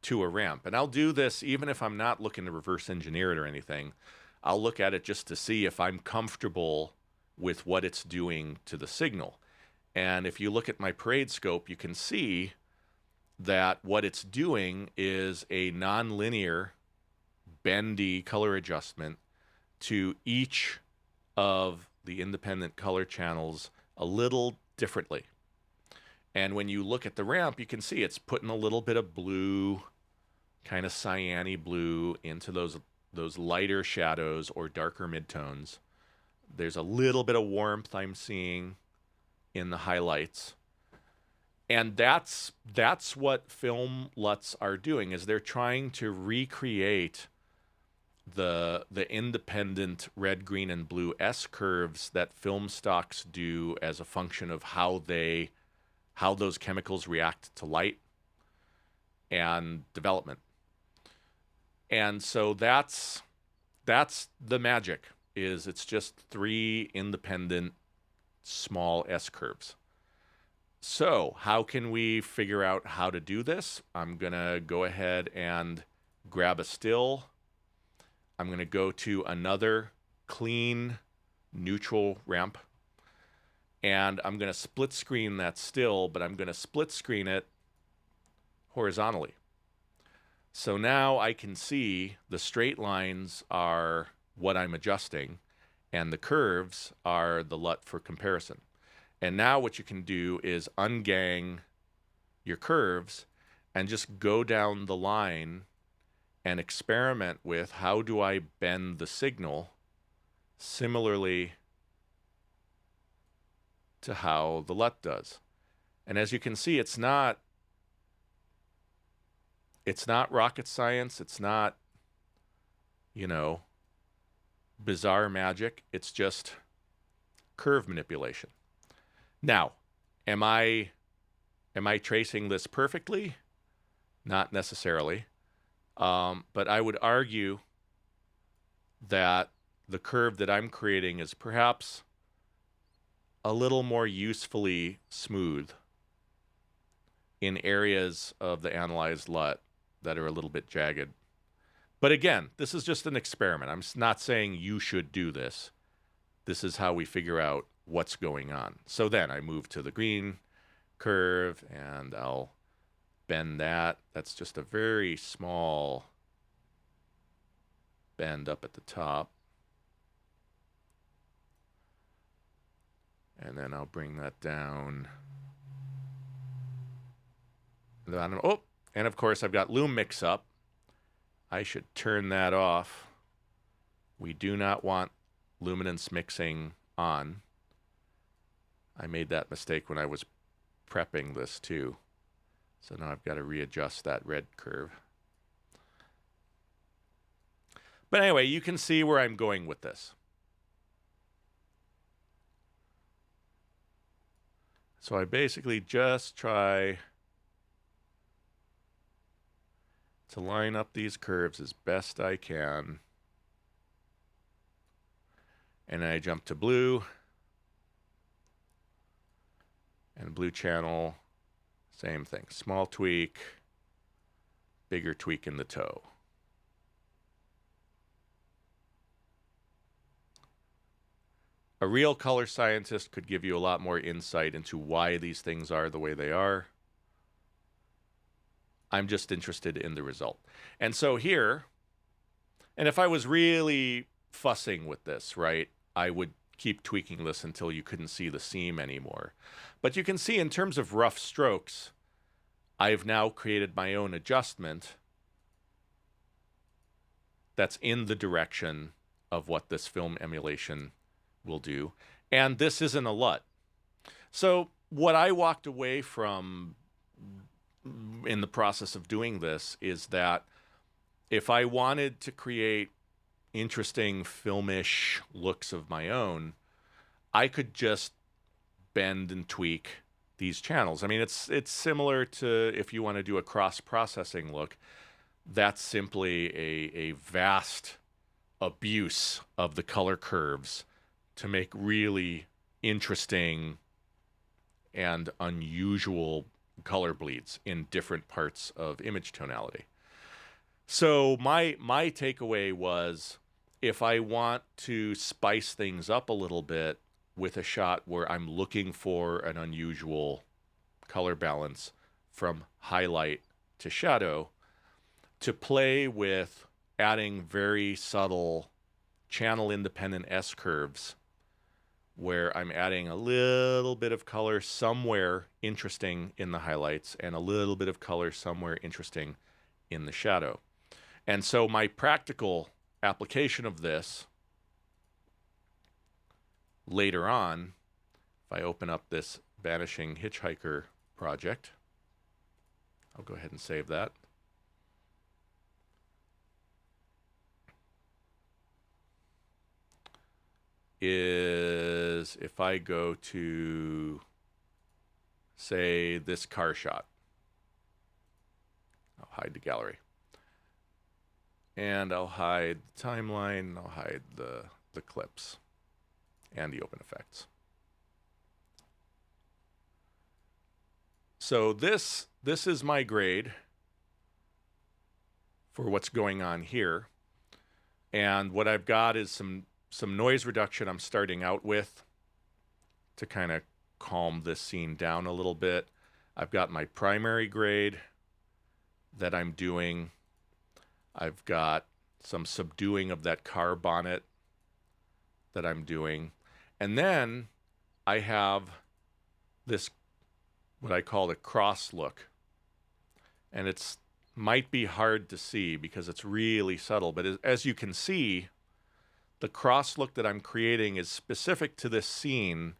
to a ramp. And I'll do this even if I'm not looking to reverse engineer it or anything. I'll look at it just to see if I'm comfortable with what it's doing to the signal. And if you look at my parade scope, you can see that what it's doing is a nonlinear, bendy color adjustment to each of the independent color channels a little differently. And when you look at the ramp, you can see it's putting a little bit of blue, kind of cyan-y blue into those lighter shadows or darker midtones. There's a little bit of warmth I'm seeing in the highlights. And that's what film LUTs are doing, is they're trying to recreate the independent red, green, and blue S curves that film stocks do as a function of how those chemicals react to light and development. And so that's the magic, is it's just 3 independent small S curves. So how can we figure out how to do this? I'm going to go ahead and grab a still. I'm going to go to another clean, neutral ramp. And I'm going to split screen that still, but I'm going to split screen it horizontally. So now I can see the straight lines are what I'm adjusting, and the curves are the LUT for comparison. And now what you can do is ungang your curves and just go down the line and experiment with how do I bend the signal similarly to how the LUT does. And as you can see, it's not rocket science. It's not, bizarre magic. It's just curve manipulation. Now, am I tracing this perfectly? Not necessarily. But I would argue that the curve that I'm creating is perhaps a little more usefully smooth in areas of the analyzed LUT that are a little bit jagged. But again, this is just an experiment. I'm not saying you should do this. This is how we figure out what's going on. So then I move to the green curve and I'll bend that. That's just a very small bend up at the top. And then I'll bring that down. Oh, and of course I've got loom mix up. I should turn that off. We do not want luminance mixing on. I made that mistake when I was prepping this too. So now I've got to readjust that red curve. But anyway, you can see where I'm going with this. So I basically just try to line up these curves as best I can. And then I jump to blue. And blue channel, same thing. Small tweak, bigger tweak in the toe. A real color scientist could give you a lot more insight into why these things are the way they are. I'm just interested in the result. And so here, and if I was really fussing with this, right, I would keep tweaking this until you couldn't see the seam anymore. But you can see in terms of rough strokes, I've now created my own adjustment that's in the direction of what this film emulation will do. And this isn't a LUT. So what I walked away from in the process of doing this is that if I wanted to create interesting filmish looks of my own, I could just bend and tweak these channels. I mean, it's similar to if you want to do a cross-processing look. That's simply a vast abuse of the color curves to make really interesting and unusual color bleeds in different parts of image tonality. So my takeaway was, if I want to spice things up a little bit with a shot where I'm looking for an unusual color balance from highlight to shadow, to play with adding very subtle channel independent S curves where I'm adding a little bit of color somewhere interesting in the highlights and a little bit of color somewhere interesting in the shadow. And so my practical application of this later on, if I open up this Vanishing Hitchhiker project, I'll go ahead and save that. Is if I go to, say, this car shot. I'll hide the gallery. And I'll hide the timeline, I'll hide the clips and the open effects. So this is my grade for what's going on here. And what I've got is some noise reduction I'm starting out with to kind of calm this scene down a little bit. I've got my primary grade that I'm doing. I've got some subduing of that car bonnet that I'm doing. And then I have this, what I call the cross look. And it's might be hard to see because it's really subtle, but as you can see, the cross look that I'm creating is specific to this scene,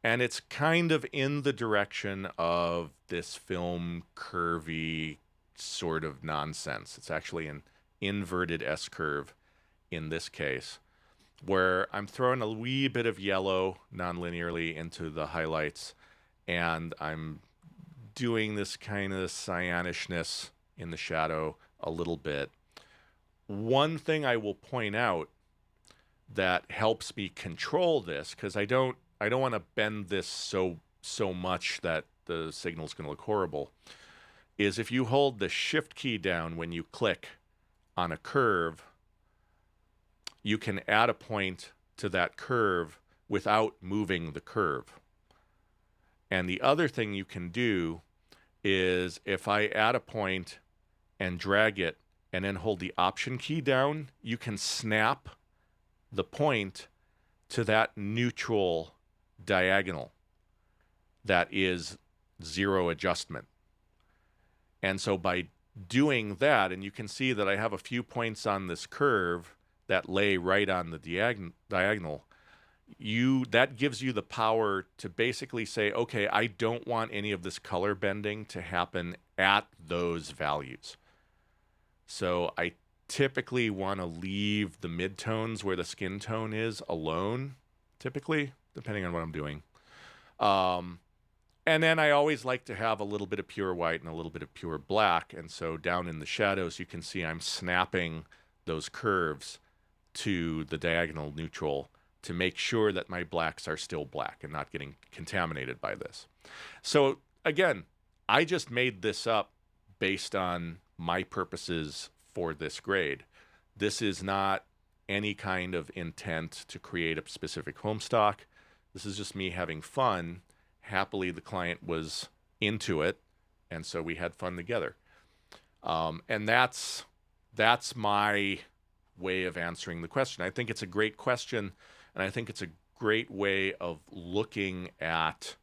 and it's kind of in the direction of this film curvy sort of nonsense. It's actually an inverted S curve in this case, where I'm throwing a wee bit of yellow non-linearly into the highlights, and I'm doing this kind of cyanishness in the shadow a little bit. One thing I will point out that helps me control this, because I don't want to bend this so much that the signal's going to look horrible, is if you hold the shift key down when you click on a curve, you can add a point to that curve without moving the curve. And the other thing you can do is if I add a point and drag it and then hold the Option key down, you can snap the point to that neutral diagonal that is zero adjustment. And so by doing that, and you can see that I have a few points on this curve that lay right on the diagonal, that gives you the power to basically say, okay, I don't want any of this color bending to happen at those values. So I typically want to leave the midtones where the skin tone is alone, typically, depending on what I'm doing. And then I always like to have a little bit of pure white and a little bit of pure black. And so down in the shadows, you can see I'm snapping those curves to the diagonal neutral to make sure that my blacks are still black and not getting contaminated by this. So again, I just made this up based on my purposes for this grade. This is not any kind of intent to create a specific home stock. This is just me having fun. Happily, the client was into it, and so we had fun together. And that's my way of answering the question. I think it's a great question, and I think it's a great way of looking at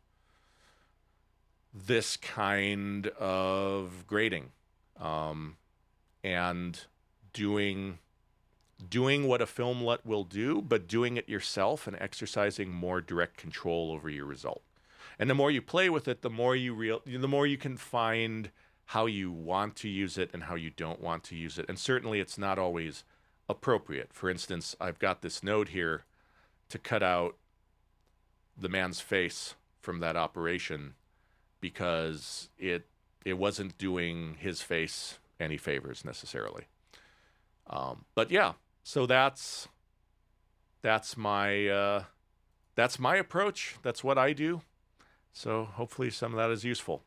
this kind of grading, and doing what a film LUT will do, but doing it yourself and exercising more direct control over your result. And the more you play with it, the more you can find how you want to use it and how you don't want to use it. And certainly it's not always appropriate. For instance, I've got this node here to cut out the man's face from that operation because it wasn't doing his face any favors necessarily. But yeah, so that's my approach. That's what I do. So hopefully some of that is useful.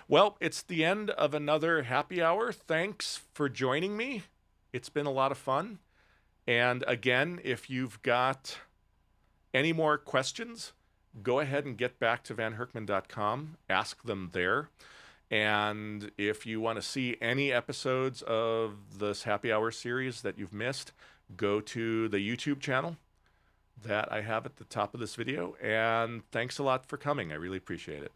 Well, it's the end of another happy hour. Thanks for joining me. It's been a lot of fun. And again, if you've got any more questions, go ahead and get back to vanhurkman.com. Ask them there. And if you want to see any episodes of this happy hour series that you've missed, go to the YouTube channel that I have at the top of this video. And thanks a lot for coming. I really appreciate it.